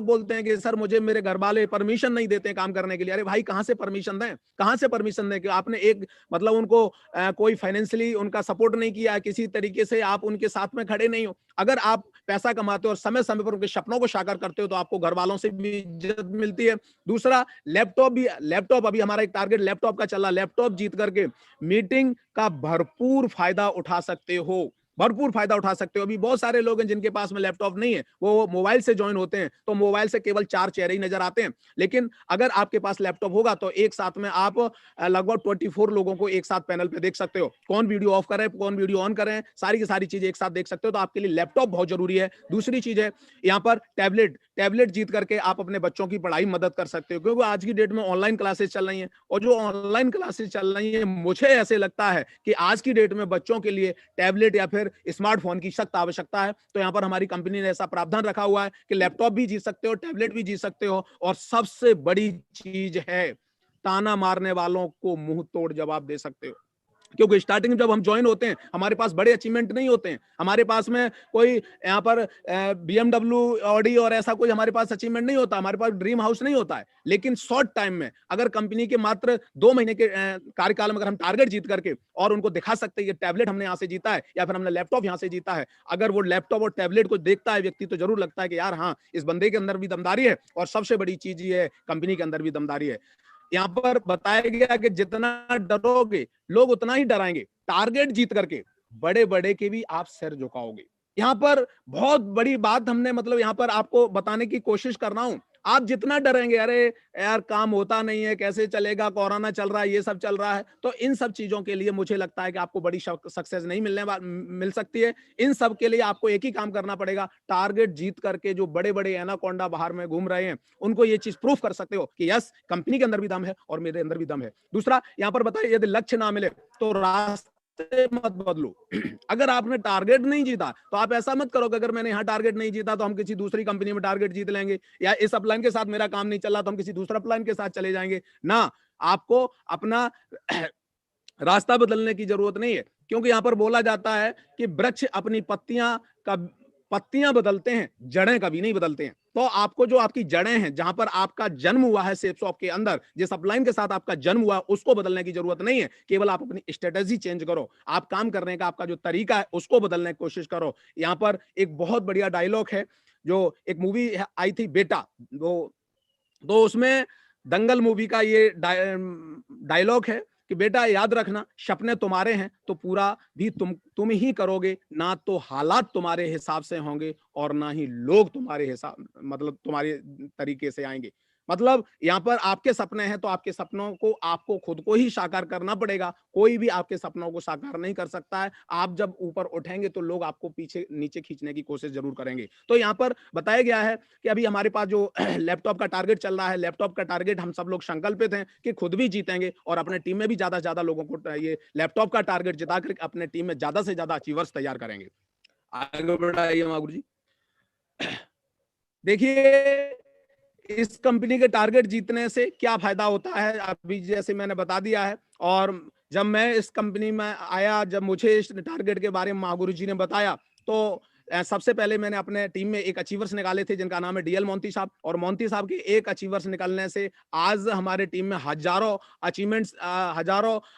बोलते हैं कि सर मुझे मेरे घर वाले परमिशन नहीं देते काम करने के लिए। अरे भाई, कहां से परमिशन दें, कहां से परमिशन दें? कि आपने एक मतलब उनको कोई फाइनेंशियली उनका सपोर्ट नहीं किया, किसी तरीके से आप उनके साथ में खड़े नहीं हो। अगर आप पैसा कमाते हो और समय समय पर उनके सपनों को साकार करते हो तो आपको घर वालों से भी इज्जत मिलती है। दूसरा, लैपटॉप अभी हमारा एक टारगेट लैपटॉप का चला। लैपटॉप जीत करके मीटिंग का भरपूर फायदा उठा सकते हो, भरपूर फायदा उठा सकते हो। अभी बहुत सारे लोग हैं जिनके पास में लैपटॉप नहीं है, वो मोबाइल से ज्वाइन होते हैं तो मोबाइल से केवल 4 चेहरे ही नजर आते हैं। लेकिन अगर आपके पास लैपटॉप होगा तो एक साथ में आप लगभग 24 लोगों को एक साथ पैनल पे देख सकते हो। कौन वीडियो ऑफ कर रहे हैं, कौन वीडियो ऑन कर रहे हैं, सारी की सारी चीजें एक साथ देख सकते हो। तो आपके लिए लैपटॉप बहुत जरूरी है। दूसरी चीज है यहाँ पर टैबलेट जीत करके आप अपने बच्चों की पढ़ाई मदद कर सकते हो, क्योंकि आज की डेट में ऑनलाइन क्लासेस चल रही हैं। और जो ऑनलाइन क्लासेस चल रही हैं, मुझे ऐसे लगता है कि आज की डेट में बच्चों के लिए टैबलेट या फिर स्मार्टफोन की सख्त आवश्यकता है। तो यहाँ पर हमारी कंपनी ने ऐसा प्रावधान रखा हुआ है कि लैपटॉप भी जीत सकते हो, टैबलेट भी जीत सकते हो। और सबसे बड़ी चीज है, ताना मारने वालों को मुंह तोड़ जवाब दे सकते हो। क्योंकि स्टार्टिंग में जब हम ज्वाइन होते हैं हमारे पास बड़े अचीवमेंट नहीं होते हैं, हमारे पास में कोई यहाँ पर BMW ऑडी और ऐसा कोई हमारे पास अचीवमेंट नहीं होता, हमारे पास ड्रीम हाउस नहीं होता है। लेकिन शॉर्ट टाइम में अगर कंपनी के मात्र 2 महीने के कार्यकाल में अगर हम टारगेट जीत करके और उनको दिखा सकते हैं कि टैबलेट हमने यहाँ से जीता है या फिर हमने लैपटॉप यहाँ से जीता है, अगर वो लैपटॉप और टैबलेट को देखता है व्यक्ति तो जरूर लगता है कि यार हाँ, इस बंदे के अंदर भी दमदारी है। और सबसे बड़ी चीज ये है, कंपनी के अंदर भी दमदारी है। यहाँ पर बताया गया कि जितना डरोगे लोग उतना ही डराएंगे। टारगेट जीत करके बड़े बड़े के भी आप सिर झुकाओगे। यहाँ पर बहुत बड़ी बात हमने मतलब यहाँ पर आपको बताने की कोशिश कर रहा हूं। आप जितना डरेंगे, अरे यार काम होता नहीं है, कैसे चलेगा, कोरोना चल रहा है, ये सब चल रहा है, तो इन सब चीजों के लिए मुझे लगता है कि आपको बड़ी सक्सेस नहीं मिल सकती है। इन सब के लिए आपको एक ही काम करना पड़ेगा, टारगेट जीत करके जो बड़े बड़े एनाकोंडा बाहर में घूम रहे हैं उनको ये चीज प्रूफ कर सकते हो कि यस, कंपनी के अंदर भी दम है और मेरे अंदर भी दम है। दूसरा, यहाँ पर बताइए, यदि लक्ष्य ना मिले तो रास्ते मत बदलो। अगर आपने टारगेट नहीं जीता तो आप ऐसा मत करो कि अगर मैंने यहाँ टारगेट नहीं जीता तो हम किसी दूसरी कंपनी में टारगेट जीत लेंगे, या इस अपलाइन के साथ मेरा काम नहीं चला तो हम किसी दूसरा अपलाइन के साथ चले जाएंगे ना। आपको अपना रास्ता बदलने की जरूरत नहीं है, क्योंकि यहाँ पर बोला जाता है कि वृक्ष अपनी पत्तियां बदलते हैं, जड़ें कभी नहीं बदलते हैं। तो आपको जो आपकी जड़ें हैं, जहां पर आपका जन्म हुआ है शेप शॉप के अंदर, जिस अपलाइन के साथ आपका जन्म हुआ, उसको बदलने की जरूरत नहीं है। केवल आप अपनी स्ट्रेटेजी चेंज करो, आप काम करने का आपका जो तरीका है उसको बदलने की कोशिश करो। यहाँ पर एक बहुत बढ़िया डायलॉग है, जो एक मूवी आई थी बेटा, वो तो उसमें दंगल मूवी का ये डायलॉग है कि बेटा याद रखना, सपने तुम्हारे हैं तो पूरा भी तुम ही करोगे, ना तो हालात तुम्हारे हिसाब से होंगे और ना ही लोग तुम्हारे हिसाब मतलब तुम्हारे तरीके से आएंगे। मतलब यहाँ पर आपके सपने हैं तो आपके सपनों को आपको खुद को ही साकार करना पड़ेगा। कोई भी आपके सपनों को साकार नहीं कर सकता है। आप जब ऊपर उठेंगे तो लोग आपको पीछे नीचे खींचने की कोशिश जरूर करेंगे। तो यहाँ पर बताया गया है कि अभी हमारे पास जो लैपटॉप का टारगेट चल रहा है, लैपटॉप का टारगेट हम सब लोग संकल्पित हैं कि खुद भी जीतेंगे और अपने टीम में भी ज्यादा से ज्यादा लोगों को ये लैपटॉप का टारगेट जिताकर अपने टीम में ज्यादा से ज्यादा अचीवर्स तैयार करेंगे। आगे बढ़ाइए मागुरु जी। देखिए इस कंपनी के टारगेट जीतने से क्या फायदा होता है, अभी जैसे मैंने बता दिया है। और जब मैं इस कंपनी में आया, जब मुझे इस टारगेट के बारे में महागुरु जी ने बताया, तो सबसे पहले मैंने अपने टीम में एक अचीवर्स निकाले थे जिनका नाम है डीएल मोंती साहब। और मोंती साहब के एक अचीवर्स निकलने से आज हमारे टीम में हजारों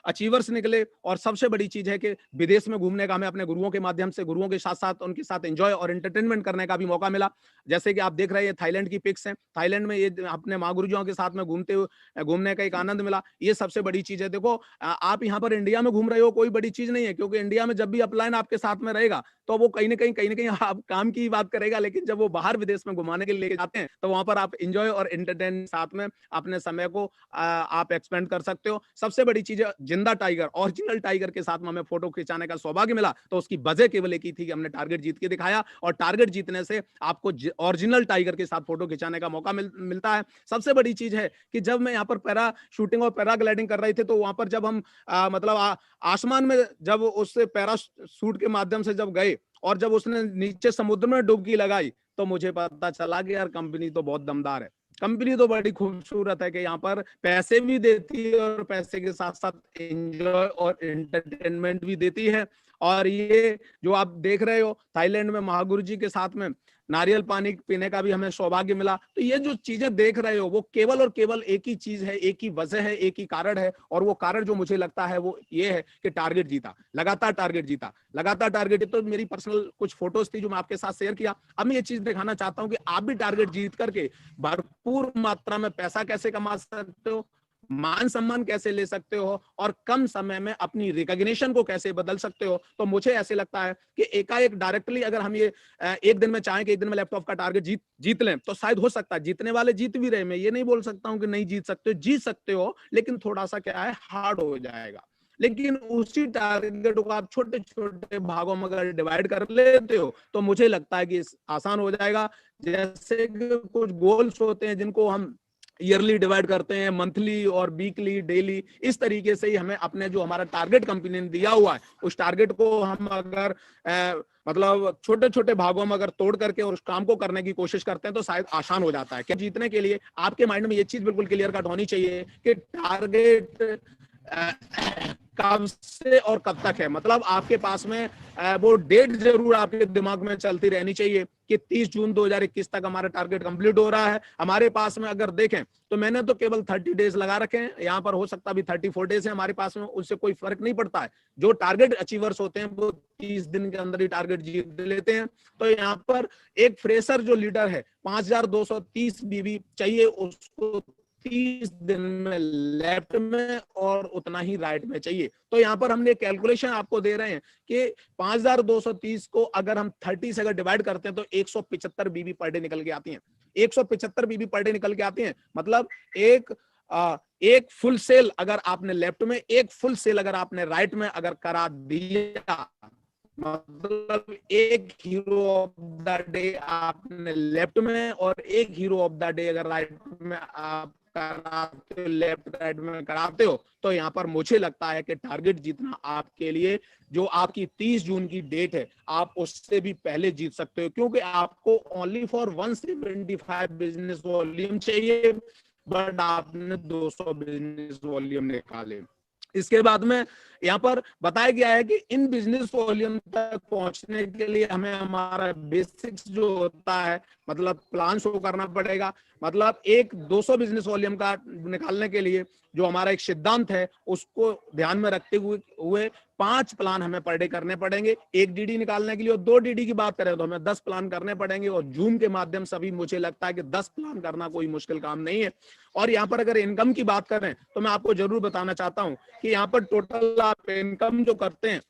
अचीवर्स निकले। और सबसे बड़ी चीज है कि विदेश में घूमने का हमें अपने गुरुओं के माध्यम से, गुरुओं के साथ साथ उनके साथ एंजॉय और एंटरटेनमेंट करने का भी मौका मिला। जैसे कि आप देख रहे हैं थाईलैंड की पिक्स हैं, थाईलैंड में ये अपने माँ गुरुजियों के साथ में घूमने का एक आनंद मिला। ये सबसे बड़ी चीज है। देखो आप यहाँ पर इंडिया में घूम रहे हो, कोई बड़ी चीज नहीं है, क्योंकि इंडिया में जब भी अपलाइन आपके साथ में रहेगा तो वो कहीं ना कहीं आप काम की बात करेगा। लेकिन जब वो बाहर विदेश में घुमाने के लिए लेके जाते हैं तो वहां पर आप एंजॉय और एंटरटेन साथ में अपने समय को आप एक्सपेंड कर सकते हो। सबसे बड़ी चीज है जिंदा टाइगर, ओरिजिनल टाइगर के साथ में हमें फोटो खिंचाने का सौभाग्य मिला। तो उसकी वजह केवल एक ही थी कि हमने टारगेट जीत के दिखाया, और टारगेट जीतने से आपको ओरिजिनल टाइगर के साथ फोटो खिंचाने का मौका मिलता है। सबसे बड़ी चीज है कि जब मैं यहाँ पर पैरा शूटिंग और पैराग्लाइडिंग कर रहे थे, तो वहां पर जब हम मतलब आसमान में जब उससे पैरा शूट के माध्यम से जब गए और जब उसने नीचे समुद्र में डुबकी लगाई, तो मुझे पता चला कि यार कंपनी तो बहुत दमदार है, कंपनी तो बड़ी खूबसूरत है कि यहाँ पर पैसे भी देती है और पैसे के साथ साथ एंजॉय और एंटरटेनमेंट भी देती है। और ये जो आप देख रहे हो थाईलैंड में महागुरु जी के साथ में नारियल पानी पीने का भी हमें सौभाग्य मिला। तो ये जो चीजें देख रहे हो वो केवल और केवल एक ही चीज है, एक ही वजह है, एक ही कारण है। और वो कारण जो मुझे लगता है वो ये है कि टारगेट जीता, लगातार टारगेट जीता, लगातार टारगेट। तो मेरी पर्सनल कुछ फोटोज थी जो मैं आपके साथ शेयर किया। अब मैं ये चीज दिखाना चाहता हूँ कि आप भी टारगेट जीत करके भरपूर मात्रा में पैसा कैसे कमा सकते हो, मान सम्मान कैसे ले सकते हो, और कम समय में अपनी रिकॉग्निशन को कैसे बदल सकते हो। तो मुझे ऐसे लगता है कि एकाएक डायरेक्टली अगर हम ये एक दिन में चाहें कि एक दिन में लैपटॉप का टारगेट जीत लें, तो शायद हो सकता है। जीतने वाले जीत भी रहे, मैं ये नहीं बोल सकता हूं कि नहीं जीत सकते, जीत सकते हो, लेकिन थोड़ा सा क्या है, हार्ड हो जाएगा। लेकिन उसी टारगेट को आप छोटे छोटे भागों में अगर डिवाइड कर लेते हो तो मुझे लगता है कि आसान हो जाएगा। जैसे कि कुछ गोल्स होते हैं जिनको हम ईयरली डिवाइड करते हैं, मंथली और वीकली, डेली, इस तरीके से ही हमें अपने जो हमारा टारगेट कंपनी ने दिया हुआ है उस टारगेट को हम अगर मतलब छोटे छोटे भागों में अगर तोड़ करके और उस काम को करने की कोशिश करते हैं तो शायद आसान हो जाता है। क्या जीतने के लिए आपके माइंड में ये चीज बिल्कुल क्लियर कट होनी चाहिए कि टारगेट कब से और कब तक है। मतलब आपके पास में वो डेट जरूर आपके दिमाग में चलती रहनी चाहिए कि 30 जून 2021 तक हमारा टारगेट कंप्लीट हो रहा है। हमारे पास में अगर देखें तो मैंने तो केवल 30 डेज लगा रखे हैं, यहाँ पर हो सकता भी 34 डेज है हमारे पास में, उससे कोई फर्क नहीं पड़ता है। जो टारगेट अचीवर्स होते हैं वो 30 दिन के अंदर ही टारगेट जीत लेते हैं। तो यहाँ पर एक फ्रेशर जो लीडर है 5230 बीबी चाहिए उसको 30 दिन में लेफ्ट में और उतना ही राइट में चाहिए। तो यहाँ पर हमने कैलकुलेशन आपको दे रहे हैं कि 5230 को अगर हम 30 से अगर डिवाइड करते हैं तो 175 बीबी पर डे निकल के आती हैं। 175 बीबी पर डे निकल के आती हैं, मतलब एक फुल सेल अगर आपने लेफ्ट में, एक फुल सेल अगर आपने राइट में अगर करा दिया, मतलब एक हीरो ऑफ द डे आपने लेफ्ट में और एक हीरो ऑफ द डे अगर राइट में आप कराते हो, लेफ्ट राइट में कराते हो, तो यहाँ पर मुझे लगता है कि टारगेट जीतना आपके लिए जो आपकी 30 जून की डेट है आप उससे भी पहले जीत सकते हो। क्योंकि आपको ओनली फॉर 175 बिजनेस वॉल्यूम चाहिए, बट आपने 200 बिजनेस वॉल्यूम निकाले। इसके बाद में यहाँ पर बताया गया है कि इन बिजनेस वॉल्यूम तक पहुंचने के लिए हमें हमारा बेसिक्स जो होता है मतलब प्लान शो करना पड़ेगा। मतलब एक 200 बिजनेस वॉल्यूम का निकालने के लिए जो हमारा एक सिद्धांत है उसको ध्यान में रखते हुए 5 प्लान हमें पर डे करने पड़ेंगे। 1 डीडी निकालने के लिए, और 2 डीडी की बात करें तो हमें 10 प्लान करने पड़ेंगे, और जूम के माध्यम से भी मुझे लगता है कि 10 प्लान करना कोई मुश्किल काम नहीं है। और यहाँ पर अगर इनकम की बात करें तो मैं आपको जरूर बताना चाहता हूँ कि यहाँ पर टोटल आप इनकम जो करते हैं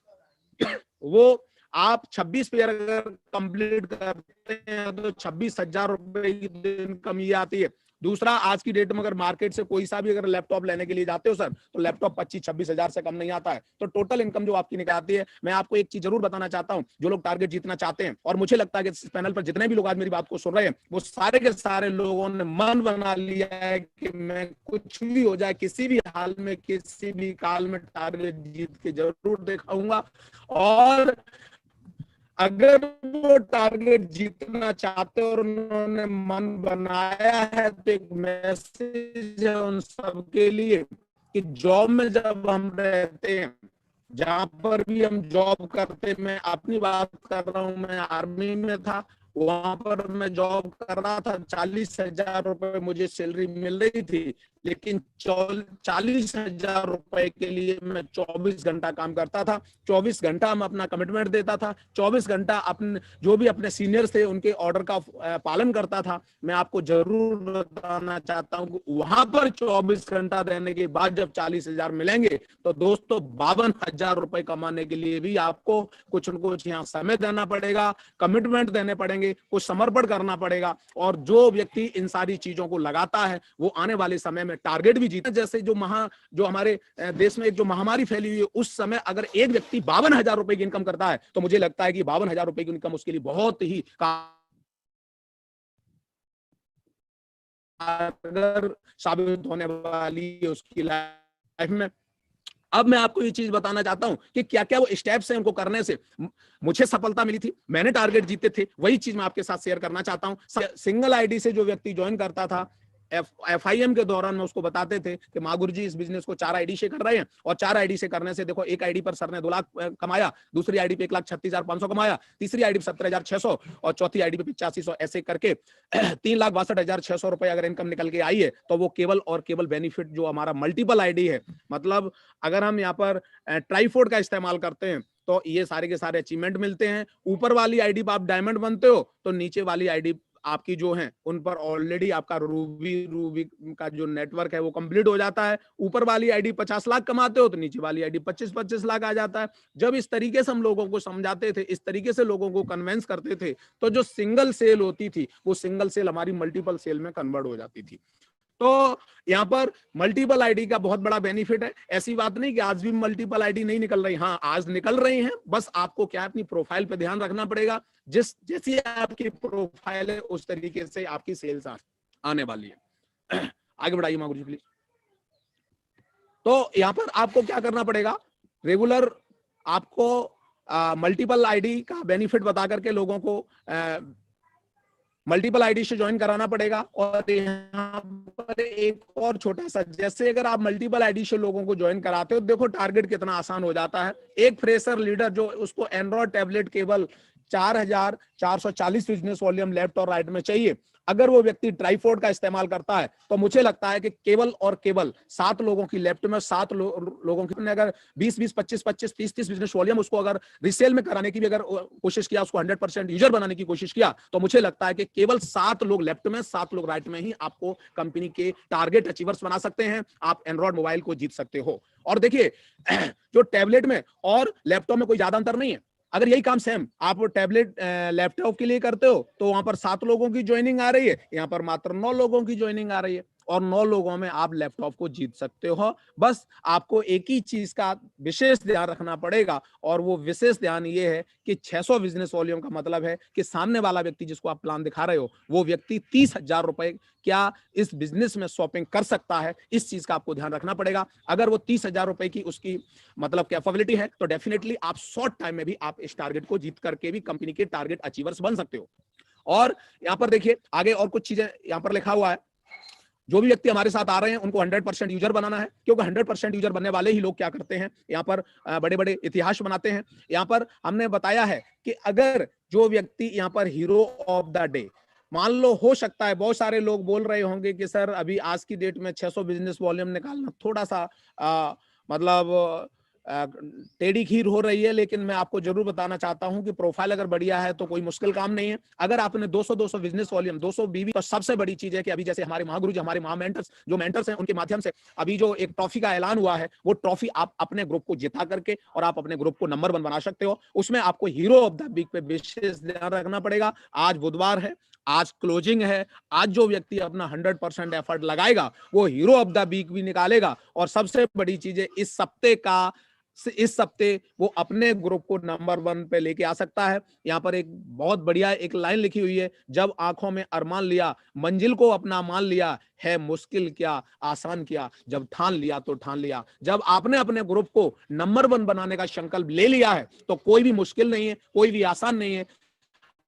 वो आप 26 पेयर अगर कंप्लीट करते हैं तो 26,000 रुपए की इनकम ये आती है। दूसरा, आज की डेट में अगर मार्केट से कोई सा भी अगर लैपटॉप लेने के लिए जाते हो सर, तो लैपटॉप 25-26 हजार से कम नहीं आता है। तो टोटल इनकम जो आपकी निकल आती है, मैं आपको एक चीज जरूर बताना चाहता हूं, जो लोग टारगेट जीतना चाहते हैं, और मुझे लगता है कि इस पैनल पर जितने भी लोग आज मेरी बात को सुन रहे हैं, वो सारे के सारे लोगों ने मन बना लिया है कि मैं कुछ भी हो जाए, किसी भी हाल में, किसी भी काल में टारगेट जीत के जरूर दिखाऊंगा। और अगर वो टारगेट जीतना चाहते और उन्होंने मन बनाया है तो एक मैसेज है उन सबके लिए कि जॉब में जब हम रहते हैं, जहां पर भी हम जॉब करते, मैं अपनी बात कर रहा हूं, मैं आर्मी में था, वहां पर मैं जॉब कर रहा था, 40,000 रुपए मुझे सैलरी मिल रही थी, लेकिन 40,000 रुपए के लिए मैं 24 घंटा काम करता था। 24 घंटा मैं अपना कमिटमेंट देता था, 24 घंटा अपने जो भी अपने सीनियर्स थे उनके ऑर्डर का पालन करता था। मैं आपको जरूर बताना चाहता हूं कि वहां पर 24 घंटा देने के बाद जब 40,000 मिलेंगे तो दोस्तों 52,000 रुपए कमाने के लिए भी आपको कुछ न कुछ यहाँ समय देना पड़ेगा, कमिटमेंट देने पड़ेंगे, कुछ समर्पण करना पड़ेगा। और जो व्यक्ति इन सारी चीजों को लगाता है वो आने वाले समय में टारगेट भी जीता। जैसे जो हमारे देश में एक जो महामारी फैली हुई है, उस समय अगर एक व्यक्ति 52,000 रुपए की इनकम करता है तो मुझे लगता है कि 52,000 रुपए की इनकम उसके लिए बहुत ही कारगर साबित होने वाली है उसकी लाइफ में। अब मैं आपको ये चीज बताना चाहता हूं कि क्या क्या वो स्टेप्स हैं उनको करने से मुझे सफलता मिली थी, मैंने टारगेट जीते थे, वही चीज मैं आपके साथ शेयर करना चाहता हूं। सिंगल आईडी से जो व्यक्ति ज्वाइन करता था, FIM के दौरान में उसको बताते थे कि मागुर जी इस बिजनेस को 4 आईडी से कर रहे हैं, और 4 आईडी से करने से देखो, एक आईडी पर सर ने 2 लाख कमाया, दूसरी आईडी पे 1,36,500 कमाया, तीसरी आईडी पे 17,600 और चौथी आईडी पे 8500, ऐसे करके 3,62,600 रुपए अगर इनकम निकल के आई है तो वो केवल और केवल बेनिफिट जो हमारा मल्टीपल आईडी है, मतलब अगर हम यहाँ पर ट्राईफोर्ड का इस्तेमाल करते हैं तो ये सारे के सारे अचीवमेंट मिलते हैं। ऊपर वाली आईडी पर आप डायमंड बनते हो तो नीचे वाली आईडी आपकी जो है उन पर ऑलरेडी आपका रूबी का जो नेटवर्क है वो कंप्लीट हो जाता है। ऊपर वाली आईडी 50 लाख कमाते हो तो नीचे वाली आईडी 25-25 लाख आ जाता है। जब इस तरीके से हम लोगों को समझाते थे, इस तरीके से लोगों को कन्वेंस करते थे, तो जो सिंगल सेल होती थी वो सिंगल सेल हमारी मल्टीपल सेल में कन्वर्ट हो जाती थी। तो यहाँ पर मल्टीपल आईडी का बहुत बड़ा बेनिफिट है। ऐसी बात नहीं कि आज भी मल्टीपल आईडी नहीं निकल रही, हाँ आज निकल रही हैं, बस आपको क्या अपनी प्रोफाइल पे ध्यान रखना पड़ेगा। जैसी आपकी प्रोफाइल है उस तरीके से आपकी सेल्स आने वाली है। आगे बढ़ाइए मागुर जी प्लीज। तो यहाँ पर आपको क्या करना पड़ेगा, रेगुलर आपको मल्टीपल आईडी का बेनिफिट बता करके लोगों को मल्टीपल आईडी से ज्वाइन कराना पड़ेगा। और यहाँ पर एक और छोटा सा, जैसे अगर आप मल्टीपल आईडी से लोगों को ज्वाइन कराते हो, देखो टारगेट कितना आसान हो जाता है। एक फ्रेशर लीडर जो उसको एंड्रॉइड टैबलेट केवल 4,440 बिजनेस वॉल्यूम लेफ्ट और राइट में चाहिए, अगर वो व्यक्ति ट्राईफोर्ड का इस्तेमाल करता है तो मुझे लगता है कि केवल और केवल 7 लोगों की लेफ्ट में, 7 लोगों की, अगर 20-20, 25-25, 30-30 बिजनेस वॉल्यूम उसको अगर रिसेल में कराने की भी अगर कोशिश किया, उसको 100% यूजर बनाने की कोशिश किया, तो मुझे लगता है कि केवल 7 लोग लेफ्ट में, 7 लोग राइट में ही आपको कंपनी के टारगेट अचीवर्स बना सकते हैं। आप एंड्रॉइड मोबाइल को जीत सकते हो। और देखिए जो टैबलेट में और लैपटॉप में कोई ज्यादा अंतर नहीं है। अगर यही काम सेम आप टैबलेट लैपटॉप के लिए करते हो तो वहां पर 7 लोगों की ज्वाइनिंग आ रही है, यहाँ पर मात्र 9 लोगों की ज्वाइनिंग आ रही है, और 9 लोगों में आप लैपटॉप को जीत सकते हो। बस आपको एक ही चीज का विशेष ध्यान रखना पड़ेगा, और वो विशेष ध्यान ये है कि 600 बिजनेस वॉल्यूम का मतलब है कि सामने वाला व्यक्ति जिसको आप प्लान दिखा रहे हो, वो व्यक्ति 30,000 रुपए क्या इस बिजनेस में शॉपिंग कर सकता है, इस चीज का आपको ध्यान रखना पड़ेगा। अगर वो 30,000 रुपए की उसकी मतलब कैपेबिलिटी है तो डेफिनेटली आप शॉर्ट टाइम में भी आप इस टारगेट को जीत करके भी कंपनी के टारगेट अचीवर्स बन सकते हो। और यहाँ पर देखिए आगे और कुछ चीजें यहाँ पर लिखा हुआ है। जो भी व्यक्ति हमारे साथ आ रहे हैं उनको 100% यूजर बनाना है, क्योंकि 100% यूजर बनने वाले ही लोग क्या करते हैं, यहाँ पर बड़े बड़े इतिहास बनाते हैं। यहाँ पर हमने बताया है कि अगर जो व्यक्ति यहाँ पर हीरो ऑफ द डे, मान लो हो सकता है बहुत सारे लोग बोल रहे होंगे कि सर अभी आज की डेट में 600 बिजनेस वॉल्यूम निकालना थोड़ा सा मतलब टेढ़ी खीर हो रही है, लेकिन मैं आपको जरूर बताना चाहता हूं कि प्रोफाइल अगर बढ़िया है तो कोई मुश्किल काम नहीं है। अगर आपने 200 बिजनेस वॉल्यूम 200 बीवी, तो सबसे बड़ी चीज है कि अभी जैसे हमारे महागुरु जी, हमारे महामेंटर्स जो मेंटर्स हैं, उनके माध्यम से अभी जो एक ट्रॉफी का ऐलान हुआ है, वो ट्रॉफी आप अपने ग्रुप को जिता करके और आप अपने ग्रुप को नंबर 1 बना सकते हो। उसमें आपको हीरो ऑफ द वीक पे विशेष ध्यान रखना पड़ेगा। आज बुधवार है, आज क्लोजिंग है, आज जो व्यक्ति अपना 100% एफर्ट लगाएगा वो हीरो ऑफ द वीक भी निकालेगा। और सबसे बड़ी चीज है इस हफ्ते वो अपने ग्रुप को नंबर 1 पे लेके आ सकता है। यहाँ पर एक बहुत बढ़िया एक लाइन लिखी हुई है, जब आंखों में अरमान लिया, मंजिल को अपना मान लिया, है मुश्किल क्या आसान किया, जब ठान लिया तो ठान लिया। जब आपने अपने ग्रुप को नंबर 1 बनाने का संकल्प ले लिया है तो कोई भी मुश्किल नहीं है, कोई भी आसान नहीं है।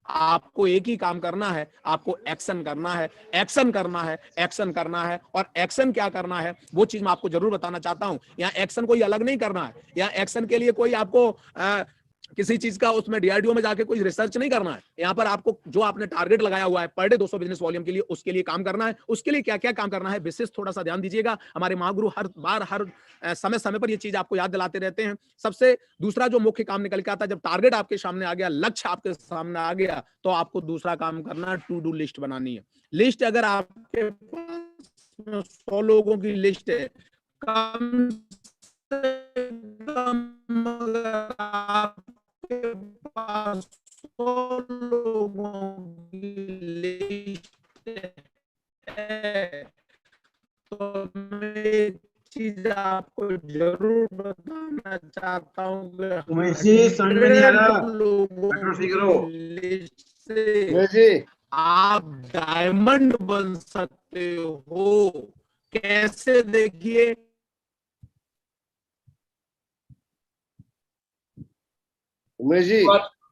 आपको एक ही काम करना है, आपको एक्शन करना है, एक्शन करना है, एक्शन करना है। और एक्शन क्या करना है वो चीज मैं आपको जरूर बताना चाहता हूं। यहाँ एक्शन कोई अलग नहीं करना है, यहाँ एक्शन के लिए कोई आपको किसी चीज का उसमें डीआरडीओ में जाके कोई रिसर्च नहीं करना है। यहाँ पर आपको जो आपने टारगेट लगाया हुआ है पर डे 200 बिजनेस वॉल्यूम के लिए, उसके लिए काम करना है। उसके लिए क्या क्या काम करना है विशेष थोड़ा सा ध्यान दीजिएगा। हमारे महागुरु हर बार हर समय समय पर ये चीज आपको याद दिलाते रहते हैं। सबसे दूसरा जो मुख्य काम निकल के आता है, जब टारगेट आपके सामने आ गया, लक्ष्य आपके सामने आ गया, तो आपको दूसरा काम करना है, टू डू लिस्ट बनानी है। लिस्ट अगर आपके पास 100 लोगों की लिस्ट है, कम से कम आपके पास 100 लोगों की लिस्ट है, तो मैं एक चीज आपको जरूर बताना चाहता हूँ, उमेश जी समझ में नहीं आ रहा, लोगों कंट्रोल ठीक करो। की लिस्ट से उमेश जी आप डायमंड बन सकते हो। कैसे, देखिए, उमेश जी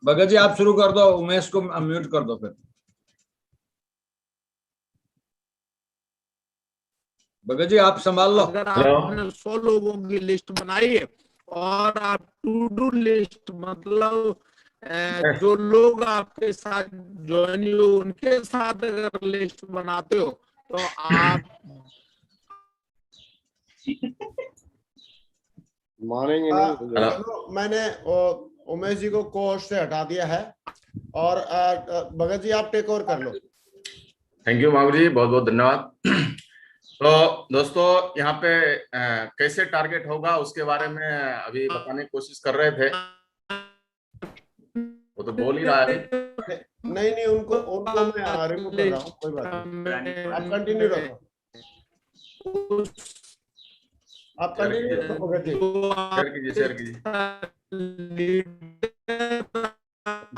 भगत जी आप शुरू कर दो, उमेश को म्यूट कर दो फिर। भगत जी आप संभाल लो। अगर आपने 100 लोगों की लिस्ट बनाई है और आप टू डू लिस्ट मतलब जो लोग आपके साथ ज्वाइन हो उनके साथ अगर लिस्ट बनाते हो तो आप मानेंगे नहीं। चलो, मैंने उमेश जी को कोच से हटा दिया है और भगत जी आप टेक ओवर कर लो। थैंक यू महागुरु जी, बहुत बहुत धन्यवाद। तो दोस्तों यहाँ पे कैसे टारगेट होगा उसके बारे में अभी बताने की कोशिश कर रहे थे, वो तो बोल ही रहा है अभी। नहीं उनको मैं रिमूव कर रहा हूँ, कोई बात नहीं, आप कंटिन्यू रखो, आप कंटिन्यू रखो भगत जी। शेयर कीजिए।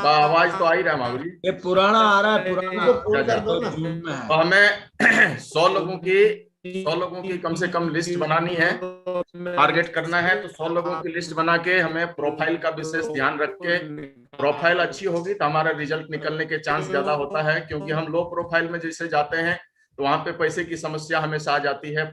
आवाज तो आ ही रहा है महागुरु जी, ये पुराना आ रहा है, पुराना इनको पूर्ण कर दो ना। जून में है। तो हमें 100 लोगों की कम से कम लिस्ट बनानी है, टारगेट करना है। तो 100 लोगों की लिस्ट बना के हमें प्रोफाइल का विशेष ध्यान रख के, प्रोफाइल अच्छी होगी तो हमारा रिजल्ट निकलने के चांस ज्यादा होता है, क्योंकि हम लो प्रोफाइल में जैसे जाते हैं तो वहां पे पैसे की समस्या हमेशा आ जाती है।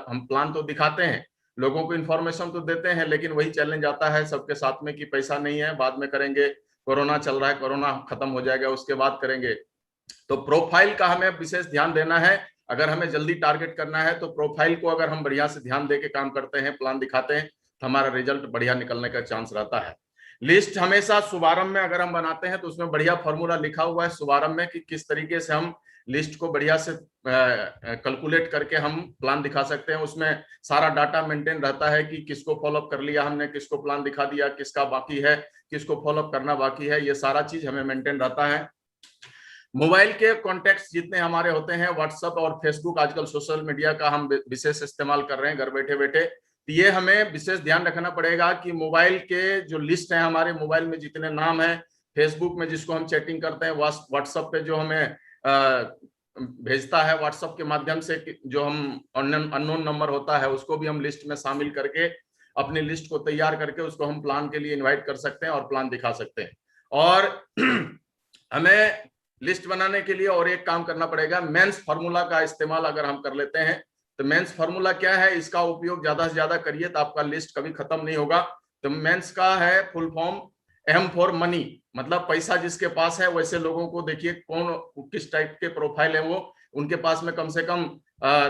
हम प्लान तो दिखाते हैं, लोगों को इन्फॉर्मेशन तो देते हैं, लेकिन वही चैलेंज आता है सबके साथ में कि पैसा नहीं है, बाद में करेंगे, कोरोना चल रहा है, कोरोना खत्म हो जाएगा उसके बाद करेंगे। तो प्रोफाइल का हमें विशेष ध्यान देना है। अगर हमें जल्दी टारगेट करना है तो प्रोफाइल को अगर हम बढ़िया से ध्यान देके काम करते हैं, प्लान दिखाते हैं, तो हमारा रिजल्ट बढ़िया निकलने का चांस रहता है। लिस्ट हमेशा शुभारंभ में अगर हम बनाते हैं तो उसमें बढ़िया फॉर्मूला लिखा हुआ है शुभारंभ में कि किस तरीके से हम लिस्ट को बढ़िया से कैलकुलेट करके हम प्लान दिखा सकते हैं। उसमें सारा डाटा मेंटेन रहता है कि किसको फॉलोअप कर लिया हमने, किसको प्लान दिखा दिया, किसका बाकी है, किसको फॉलोअप करना बाकी है, ये सारा चीज हमें मेंटेन रहता है। मोबाइल के कॉन्टेक्ट्स जितने हमारे होते हैं, व्हाट्सएप और फेसबुक, आजकल सोशल मीडिया का हम विशेष इस्तेमाल कर रहे हैं घर बैठे बैठे, तो ये हमें विशेष ध्यान रखना पड़ेगा कि मोबाइल के जो लिस्ट है, हमारे मोबाइल में जितने नाम है, फेसबुक में जिसको हम चैटिंग करते हैं, व्हाट्सएप पे जो हमें भेजता है, व्हाट्सएप के माध्यम से जो हम अननोन नंबर होता है उसको भी हम लिस्ट में शामिल करके अपनी लिस्ट को तैयार करके उसको हम प्लान के लिए इन्वाइट कर सकते हैं और प्लान दिखा सकते हैं। और हमें लिस्ट बनाने के लिए और एक काम करना पड़ेगा, मेंस फार्मूला का इस्तेमाल अगर हम कर लेते हैं तो मेंस फार्मूला क्या है, इसका उपयोग ज्यादा से ज्यादा करिए तो आपका लिस्ट कभी खत्म नहीं होगा। तो मेंस का है full form M for money, मतलब पैसा जिसके पास है वैसे लोगों को देखिए कौन किस टाइप के प्रोफाइल है, वो उनके पास में कम से कम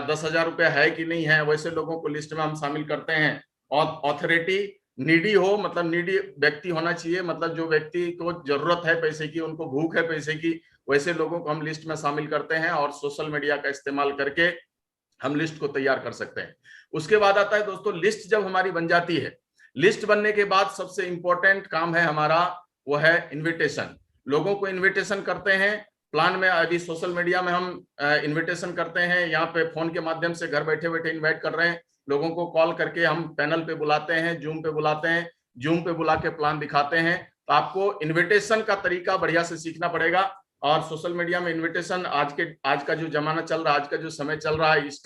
10,000 रुपया है कि नहीं है, वैसे लोगों को लिस्ट में हम शामिल करते हैं। और ऑथोरिटी नीडी हो, मतलब नीडी व्यक्ति होना चाहिए, मतलब जो व्यक्ति को जरूरत है पैसे की, उनको भूख है पैसे की, वैसे लोगों को हम लिस्ट में शामिल करते हैं और सोशल मीडिया का इस्तेमाल करके हम लिस्ट को तैयार कर सकते हैं। उसके बाद आता है दोस्तों लिस्ट जब हमारी बन जाती है, लिस्ट बनने के बाद सबसे इंपॉर्टेंट काम है हमारा वो है इनविटेशन। लोगों को इनविटेशन करते हैं प्लान में, अभी सोशल मीडिया में हम इनविटेशन करते हैं, यहाँ पे फोन के माध्यम से घर बैठे बैठे इन्वाइट कर रहे हैं लोगों को, कॉल करके हम पैनल पे बुलाते हैं, जूम पे बुलाते हैं, जूम पे बुला के प्लान दिखाते हैं। तो आपको इन्विटेशन का तरीका बढ़िया से सीखना पड़ेगा। और सोशल मीडिया में इन्विटेशन आज का जो जमाना चल रहा है, आज का जो समय चल रहा है, इस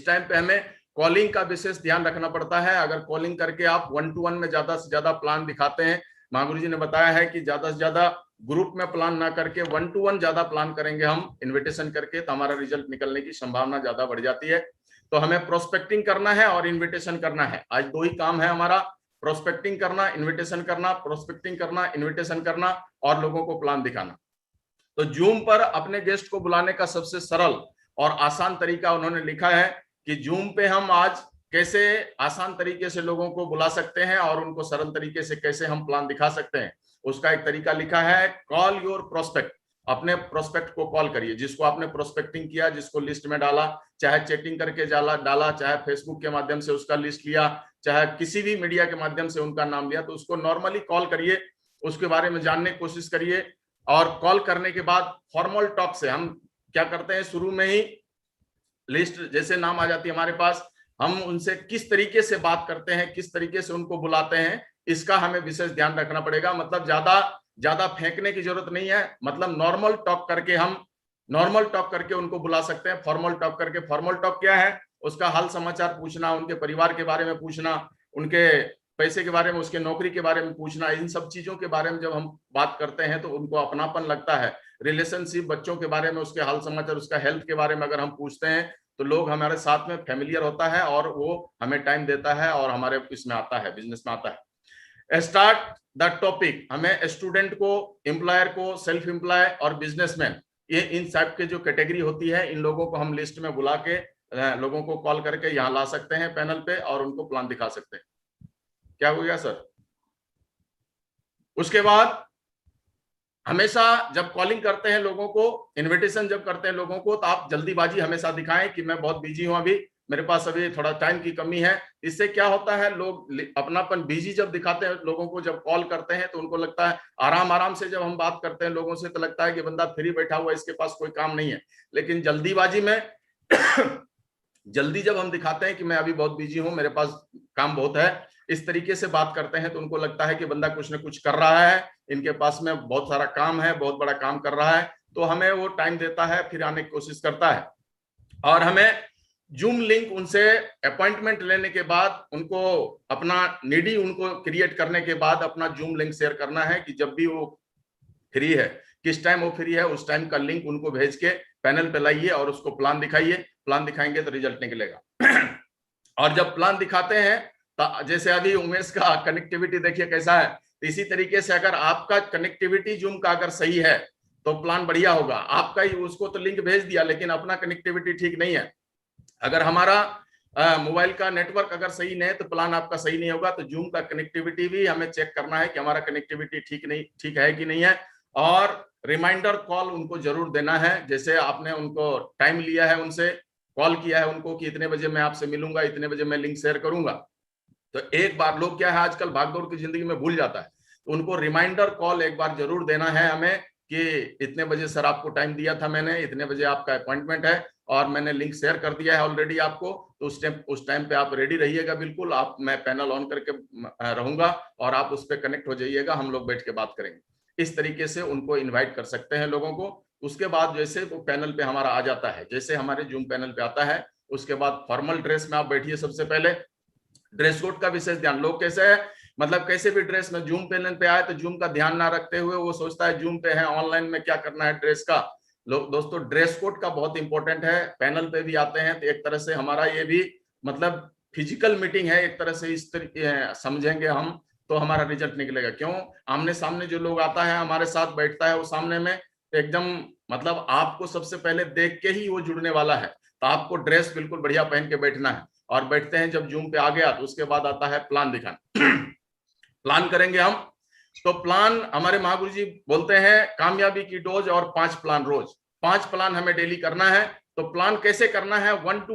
टाइम पे हमें कॉलिंग का विशेष ध्यान रखना पड़ता है। अगर कॉलिंग करके आप 1-to-1 में ज्यादा से ज्यादा प्लान दिखाते हैं, महागुरु जी ने बताया है कि ज्यादा से ज्यादा ग्रुप में प्लान ना करके 1-to-1 ज्यादा प्लान करेंगे हम इन्विटेशन करके, तो हमारा रिजल्ट निकलने की संभावना ज्यादा बढ़ जाती है। तो हमें प्रोस्पेक्टिंग करना है और इन्विटेशन करना है। आज 2 ही काम है हमारा, प्रोस्पेक्टिंग करना, इन्विटेशन करना, प्रोस्पेक्टिंग करना, इन्विटेशन करना और लोगों को प्लान दिखाना। तो जूम पर अपने गेस्ट को बुलाने का सबसे सरल और आसान तरीका उन्होंने लिखा है कि जूम पे हम आज कैसे आसान तरीके से लोगों को बुला सकते हैं और उनको सरल तरीके से कैसे हम प्लान दिखा सकते हैं। उसका एक तरीका लिखा है, कॉल योर प्रोस्पेक्ट। अपने प्रोस्पेक्ट को कॉल करिए, जिसको आपने प्रोस्पेक्टिंग किया, जिसको लिस्ट में डाला, चाहे चैटिंग करके डाला, चाहे फेसबुक के माध्यम से उसका लिस्ट लिया, चाहे किसी भी मीडिया के माध्यम से उनका नाम लिया, तो उसको नॉर्मली कॉल करिए, उसके बारे में जानने की कोशिश करिए। और कॉल करने के बाद फॉर्मल टॉक से हम क्या करते हैं, शुरू में ही लिस्ट जैसे नाम आ जाती है हमारे पास, हम उनसे किस तरीके से बात करते हैं, किस तरीके से उनको बुलाते हैं, इसका हमें विशेष ध्यान रखना पड़ेगा। मतलब ज्यादा फेंकने की जरूरत नहीं है, मतलब नॉर्मल टॉक करके उनको बुला सकते हैं। फॉर्मल टॉक करके, फॉर्मल टॉक क्या है, उसका हाल समाचार पूछना, उनके परिवार के बारे में पूछना, उनके पैसे के बारे में, उसके नौकरी के बारे में पूछना, इन सब चीजों के बारे में जब हम बात करते हैं तो उनको अपनापन लगता है। रिलेशनशिप, बच्चों के बारे में, उसके हाल समाचार, उसका हेल्थ के बारे में अगर हम पूछते हैं तो लोग हमारे साथ में फेमिलियर होता है और वो हमें टाइम देता है और हमारे इसमें आता है, बिजनेस में आता है। स्टार्ट द टॉपिक, हमें स्टूडेंट को, एम्प्लॉयर को, सेल्फ एम्प्लॉय और बिजनेसमैन, ये इन सब के जो कैटेगरी होती है, इन लोगों को हम लिस्ट में बुला के लोगों को कॉल करके यहाँ ला सकते हैं पैनल पे और उनको प्लान दिखा सकते हैं। क्या हो गया सर? उसके बाद हमेशा जब कॉलिंग करते हैं लोगों को, इनविटेशन जब करते हैं लोगों को, तो आप जल्दीबाजी हमेशा दिखाएं कि मैं बहुत बिजी हूं, अभी मेरे पास अभी थोड़ा टाइम की कमी है। इससे क्या होता है, लोग अपनापन बिजी जब दिखाते हैं लोगों को, जब कॉल करते हैं तो उनको लगता है, आराम से जब हम बात करते हैं लोगों से तो लगता है कि बंदा फ्री बैठा हुआ है, इसके पास कोई काम नहीं है। लेकिन जल्दीबाजी में जल्दी जब हम दिखाते हैं कि मैं अभी बहुत बिजी हूं, मेरे पास काम बहुत है, इस तरीके से बात करते हैं तो उनको लगता है कि बंदा कुछ न कुछ कर रहा है, इनके पास में बहुत सारा काम है, बहुत बड़ा काम कर रहा है, तो हमें वो टाइम देता है, फिर आने की कोशिश करता है। और हमें जूम लिंक उनसे अपॉइंटमेंट लेने के बाद, उनको अपना नीडी उनको क्रिएट करने के बाद अपना जूम लिंक शेयर करना है कि जब भी वो फ्री है, किस टाइम वो फ्री है, उस टाइम का लिंक उनको भेज के पैनल पे लाइए और उसको प्लान दिखाइए। प्लान दिखाएंगे तो रिजल्ट निकलेगा। और जब प्लान दिखाते हैं तो जैसे अभी उमेश का कनेक्टिविटी देखिए कैसा है, तो इसी तरीके से अगर आपका कनेक्टिविटी जूम का अगर सही है तो प्लान बढ़िया होगा। आपका ही उसको तो लिंक भेज दिया लेकिन अपना कनेक्टिविटी ठीक नहीं है, अगर हमारा मोबाइल का नेटवर्क अगर सही नहीं है तो प्लान आपका सही नहीं होगा। तो जूम का कनेक्टिविटी भी हमें चेक करना है कि हमारा कनेक्टिविटी ठीक है कि नहीं है। और रिमाइंडर कॉल उनको जरूर देना है, जैसे आपने उनको टाइम लिया है, उनसे कॉल किया है उनको कि इतने बजे मैं आपसे मिलूंगा, इतने बजे मैं लिंक शेयर करूंगा, तो एक बार लोग क्या है आजकल भागदौड़ की जिंदगी में भूल जाता है, तो उनको रिमाइंडर कॉल एक बार जरूर देना है हमें कि इतने बजे सर आपको टाइम दिया था मैंने, इतने बजे आपका अपॉइंटमेंट है और मैंने लिंक शेयर कर दिया है ऑलरेडी आपको, तो उस टाइम पे आप रेडी रहिएगा बिल्कुल। आप, मैं पैनल ऑन करके रहूंगा और आप उस पर कनेक्ट हो जाइएगा, हम लोग बैठ के बात करेंगे। इस तरीके से उनको इन्वाइट कर सकते हैं लोगों को। उसके बाद जैसे वो पैनल पे हमारा आ जाता है, जैसे हमारे जूम पैनल पे आता है, उसके बाद फॉर्मल ड्रेस में आप बैठिए। सबसे पहले ड्रेस कोड का विशेष ध्यान, लोग कैसे है मतलब कैसे भी ड्रेस में जूम पैनल पे आए तो जूम का ध्यान ना रखते हुए वो सोचता है जूम पे है, ऑनलाइन में क्या करना है ड्रेस का। लोग दोस्तों ड्रेस कोड का बहुत इंपॉर्टेंट है। पैनल पे भी आते हैं तो एक तरह से हमारा ये भी मतलब फिजिकल मीटिंग है एक तरह से, इस तरीके समझेंगे हम तो हमारा रिजल्ट निकलेगा। क्यों? आमने सामने जो लोग आता है हमारे साथ बैठता है वो सामने में एकदम मतलब आपको सबसे पहले देख के ही वो जुड़ने वाला है, तो आपको ड्रेस बिल्कुल बढ़िया पहन के बैठना है। और बैठते हैं जब जूम पे आ गया तो उसके बाद आता है प्लान दिखाना। प्लान करेंगे हम, तो प्लान हमारे महागुरु जी बोलते हैं कामयाबी की डोज और 5 प्लान रोज। 5 प्लान हमें डेली करना है। तो प्लान कैसे करना है? 1 to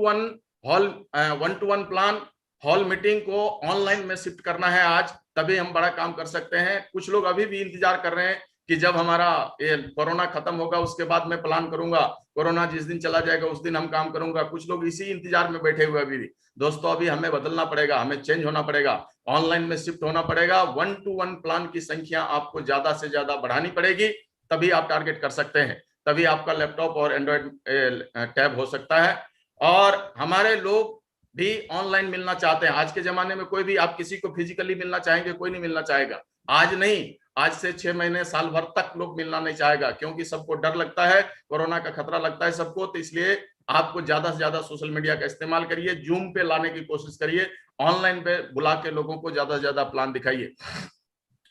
1 प्लान हॉल मीटिंग को ऑनलाइन में शिफ्ट करना है आज, तभी हम बड़ा काम कर सकते हैं। कुछ लोग अभी भी इंतजार कर रहे हैं कि जब हमारा ये कोरोना खत्म होगा उसके बाद मैं प्लान करूंगा, कोरोना जिस दिन चला जाएगा उस दिन हम काम करूंगा। कुछ लोग इसी इंतजार में बैठे हुए अभी भी। दोस्तों अभी हमें बदलना पड़ेगा, हमें चेंज होना पड़ेगा, ऑनलाइन में शिफ्ट होना पड़ेगा। 1 to 1 प्लान की संख्या आपको ज्यादा से ज्यादा बढ़ानी पड़ेगी, तभी आप टारगेट कर सकते हैं, तभी आपका लैपटॉप और एंड्रॉइड टैब हो सकता है। और हमारे लोग भी ऑनलाइन मिलना चाहते हैं। आज के जमाने में कोई भी आप किसी को फिजिकली मिलना चाहेंगे, कोई नहीं मिलना चाहेगा। आज नहीं, आज से 6 महीने साल भर तक लोग मिलना नहीं चाहेगा, क्योंकि सबको डर लगता है, कोरोना का खतरा लगता है सबको। तो इसलिए आपको ज्यादा से ज्यादा सोशल मीडिया का इस्तेमाल करिए, जूम पे लाने की कोशिश करिए, ऑनलाइन पे बुला के लोगों को ज्यादा से ज्यादा प्लान दिखाइए।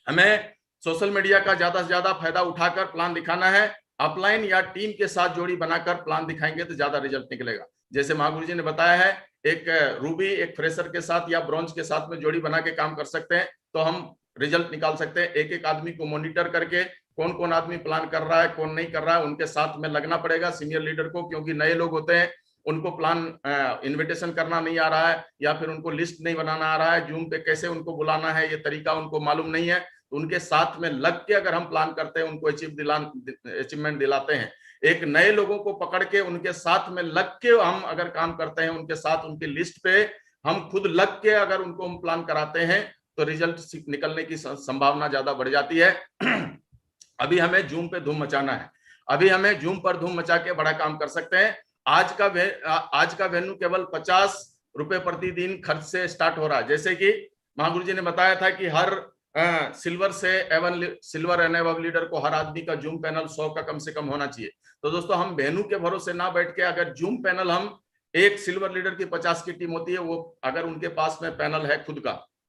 हमें सोशल मीडिया का ज्यादा से ज्यादा फायदा उठाकर प्लान दिखाना है। अपलाइन या टीम के साथ जोड़ी बनाकर प्लान दिखाएंगे तो ज्यादा रिजल्ट निकलेगा। जैसे महागुरु जी ने बताया है, एक रूबी एक फ्रेशर के साथ या ब्रॉन्ज के साथ में जोड़ी बना के काम कर सकते हैं तो हम रिजल्ट निकाल सकते हैं। एक एक आदमी को मॉनिटर करके कौन कौन आदमी प्लान कर रहा है, कौन नहीं कर रहा है, उनके साथ में लगना पड़ेगा सीनियर लीडर को, क्योंकि नए लोग होते हैं, उनको प्लान इनविटेशन करना नहीं आ रहा है या फिर उनको लिस्ट नहीं बनाना आ रहा है, जूम पे कैसे उनको बुलाना है ये तरीका उनको मालूम नहीं है। तो उनके साथ में लग के अगर हम प्लान करते हैं, उनको अचीवमेंट दिलाते हैं। एक नए लोगों को पकड़ के उनके साथ में लग के हम अगर काम करते हैं, उनके साथ उनकी लिस्ट पे हम खुद लग के अगर उनको हम प्लान कराते हैं तो रिजल्ट निकलने की संभावना ज्यादा बढ़ जाती है। अभी हमें जूम पे धूम मचाना है, अभी हमें जूम पर धूम मचा के बड़ा काम कर सकते हैं। आज का वेन्यू केवल 50 रुपए प्रतिदिन खर्च से स्टार्ट हो रहा है। जैसे कि महागुरु जी ने बताया था कि हर सिल्वर एंड एबव लीडर को हर आदमी का जूम पैनल 100 का कम से कम होना चाहिए। तो दोस्तों हम वेन्यू के भरोसे ना बैठ के अगर जूम पैनल, हम एक सिल्वर लीडर की 50 की टीम होती है, वो अगर उनके पास में पैनल है,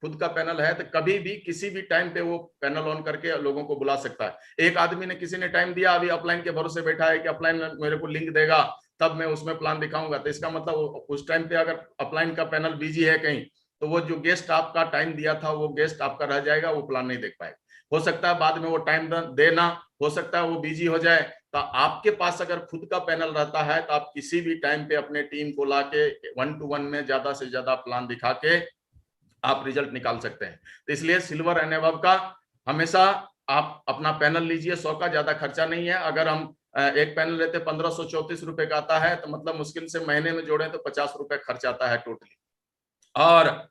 खुद का पैनल है, तो कभी भी किसी भी टाइम पे वो पैनल ऑन करके लोगों को बुला सकता है। एक आदमी ने किसी ने टाइम दिया, अभी अपलाइन के भरोसे बैठा है कि अपलाइन मेरे को लिंक देगा तब मैं उसमें प्लान दिखाऊंगा, तो इसका मतलब उस टाइम पे अगर अपलाइन का पैनल बिजी है कहीं, तो वो जो गेस्ट आपका टाइम दिया था वो गेस्ट आपका रह जाएगा, वो प्लान नहीं देख पाएगा। हो सकता है बाद में वो टाइम देना, हो सकता है वो बिजी हो जाए। तो आपके पास अगर खुद का पैनल रहता है तो आप किसी भी टाइम पे अपने टीम को लाके 1 to 1 में ज्यादा से ज्यादा प्लान दिखा के आप रिजल्ट निकाल सकते हैं। तो इसलिए सिल्वर एंड एबव का हमेशा आप अपना पैनल लीजिए, 100 का ज्यादा खर्चा नहीं है। अगर हम एक पैनल लेते 1534 रुपए का आता है, तो मतलब मुश्किल से महीने में जोड़े तो 50 रुपए खर्च आता है टोटली। और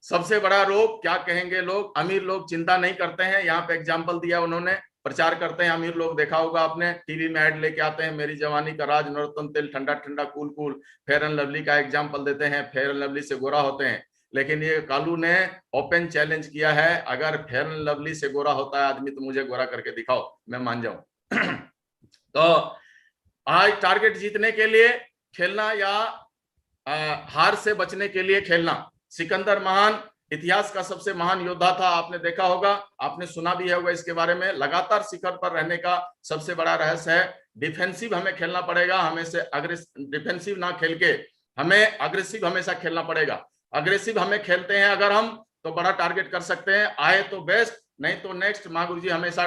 सबसे बड़ा रोग क्या कहेंगे लोग, अमीर लोग चिंता नहीं करते हैं। यहाँ पे एग्जाम्पल दिया उन्होंने, प्रचार करते हैं अमीर लोग, देखा होगा आपने टीवी में ऐड लेके आते हैं, मेरी जवानी का राज, नरोत्तम तेल, ठंडा ठंडा cool cool, fair and lovely का एग्जाम्पल देते हैं, फेयर एंड लवली से गोरा होते हैं। लेकिन ये कालू ने ओपन चैलेंज किया है, अगर फेयर एंड लवली से गोरा होता है आदमी तो मुझे गोरा करके दिखाओ, मैं मान जाऊं। तो आज टारगेट जीतने के लिए खेलना या हार से बचने के लिए खेलना। सिकंदर महान इतिहास का सबसे महान योद्धा था, आपने देखा होगा, आपने सुना भी होगा इसके बारे में। लगातार शिखर पर रहने का सबसे बड़ा रहस्य है डिफेंसिव हमें खेलना पड़ेगा, हमें से डिफेंसिव ना खेल के हमें अग्रेसिव हमेशा खेलना पड़ेगा। अग्रेसिव हमें खेलते हैं अगर हम, तो बड़ा टारगेट कर सकते हैं, आए तो बेस्ट, नहीं तो नेक्स्ट। महागुरु जी हमेशा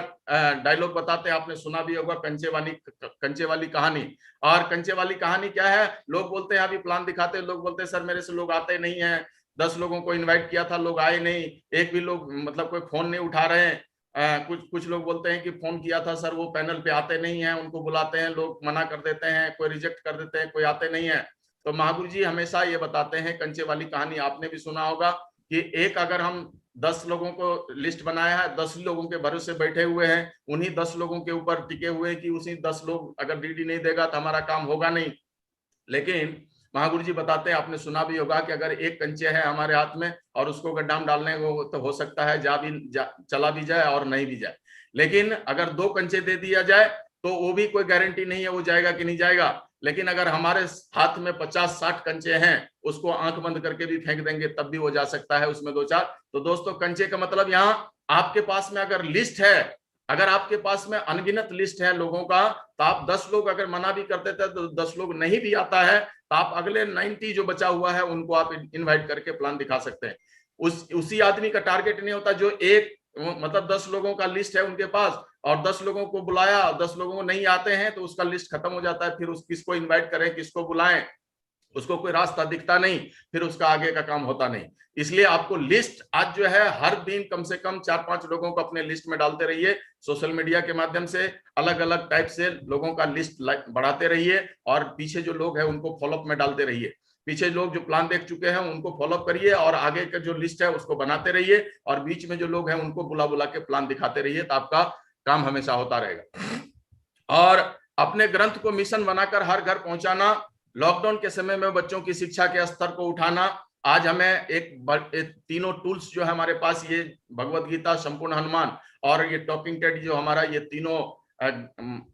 डायलॉग बताते हैं, आपने सुना भी होगा, कंचे वाली कहानी। और कंचे वाली कहानी क्या है, लोग बोलते हैं अभी प्लान दिखाते हैं, लोग बोलते हैं सर मेरे से लोग आते नहीं है, 10 लोगों को इनवाइट किया था, लोग आए नहीं, एक भी लोग मतलब कोई फोन नहीं उठा रहे हैं। कुछ लोग बोलते हैं कि फोन किया था सर, वो पैनल पे आते नहीं है, उनको बुलाते हैं, लोग मना कर देते हैं, कोई रिजेक्ट कर देते हैं, कोई आते नहीं है। तो महागुरु जी हमेशा ये बताते हैं, कंचे वाली कहानी आपने भी सुना होगा कि एक अगर हम 10 लोगों को लिस्ट बनाया है, 10 लोगों के भरोसे बैठे हुए हैं, उन्हीं 10 लोगों के ऊपर टिके हुए कि उसी 10 लोग अगर डीडी नहीं देगा तो हमारा काम होगा नहीं। लेकिन महागुरु जी बताते हैं, आपने सुना भी होगा कि अगर एक कंचे है हमारे हाथ में और उसको गड्ढा में डालने को तो हो सकता है चला भी जाए और नहीं भी जाए, लेकिन अगर 2 कंचे दे दिया जाए तो वो भी कोई गारंटी नहीं है वो जाएगा कि नहीं जाएगा। लेकिन अगर हमारे हाथ में 50-60 कंचे हैं, उसको आंख बंद करके भी फेंक देंगे तब भी वो जा सकता है, उसमें 2-4। तो दोस्तों कंचे का मतलब यहाँ आपके पास में अगर लिस्ट है, अगर आपके पास में अनगिनत लिस्ट है लोगों का, तो आप 10 लोग अगर मना भी कर देते हैं तो 10 लोग नहीं भी आता है तो आप अगले 90 जो बचा हुआ है उनको आप इनवाइट करके प्लान दिखा सकते हैं। उसी आदमी का टारगेट नहीं होता जो एक मतलब 10 लोगों का लिस्ट है उनके पास और 10 लोगों को बुलाया, 10 लोगों को नहीं आते हैं तो उसका लिस्ट खत्म हो जाता है। फिर किसको इनवाइट करें, किसको बुलाएं, उसको कोई रास्ता दिखता नहीं, फिर उसका आगे का काम होता नहीं। इसलिए आपको लिस्ट आज जो है हर दिन कम से कम 4-5 लोगों को अपने लिस्ट में डालते रहिए। सोशल मीडिया के माध्यम से अलग अलग टाइप से लोगों का लिस्ट बढ़ाते रहिए और पीछे जो लोग हैं उनको फॉलोअप में डालते रहिए। पीछे लोग जो प्लान देख चुके हैं उनको फॉलोअप करिए और आगे का जो लिस्ट है उसको बनाते रहिए और बीच में जो लोग हैं उनको बुला बुला के प्लान दिखाते रहिए, तो आपका काम हमेशा होता रहेगा। और अपने ग्रंथ को मिशन बनाकर हर घर पहुंचाना, लॉकडाउन के समय में बच्चों की शिक्षा के स्तर को उठाना। आज हमें एक तीनों टूल्स जो है हमारे पास, ये भगवत गीता, संपूर्ण हनुमान और ये टॉकिंग टेड जो हमारा ये तीनों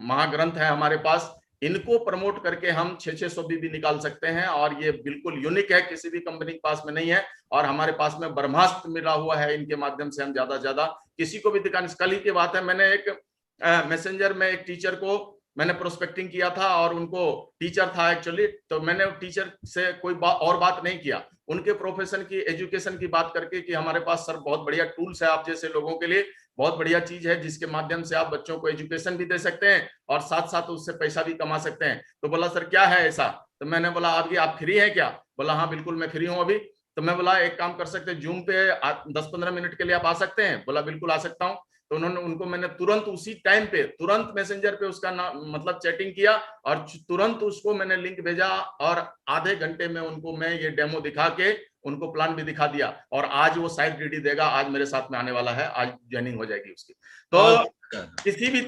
महाग्रंथ है हमारे पास, इनको प्रमोट करके हम 600 भी निकाल सकते हैं और ये बिल्कुल यूनिक है, किसी भी कंपनी के पास में नहीं है। और हमारे पास में ब्रह्मास्त्र मिला हुआ है, इनके माध्यम से हम ज्यादा से ज्यादा किसी को भी दिखाने। कल ही की बात है, मैंने एक मैसेंजर में एक टीचर को मैंने प्रोस्पेक्टिंग किया था और उनको टीचर था एक्चुअली, तो मैंने टीचर से कोई और बात नहीं किया, उनके प्रोफेशन की, एजुकेशन की बात करके कि हमारे पास सर बहुत बढ़िया टूल्स है आप जैसे लोगों के लिए, बहुत बढ़िया चीज है जिसके माध्यम से आप बच्चों को एजुकेशन भी दे सकते हैं और साथ साथ उससे पैसा भी कमा सकते हैं। तो बोला सर क्या है ऐसा, तो मैंने बोला आप फ्री हैं क्या? बोला हाँ बिल्कुल मैं फ्री हूँ अभी। तो मैं बोला एक काम कर सकते हैं, जूम पे 10-15 मिनट के लिए आप आ सकते हैं? बोला बिल्कुल आ सकता हूँ। तो उनको मैंने तुरंत उसी टाइम पे तुरंत मैसेंजर पे उसका मतलब चैटिंग किया और तुरंत उसको मैंने लिंक भेजा और आधे घंटे में उनको मैं ये डेमो दिखा के उनको प्लान भी दिखा दिया और आज वो शायद डीडी देगा, आज मेरे साथ में आने वाला है, आज ज्वाइनिंग हो जाएगी उसकी। तो किसी भी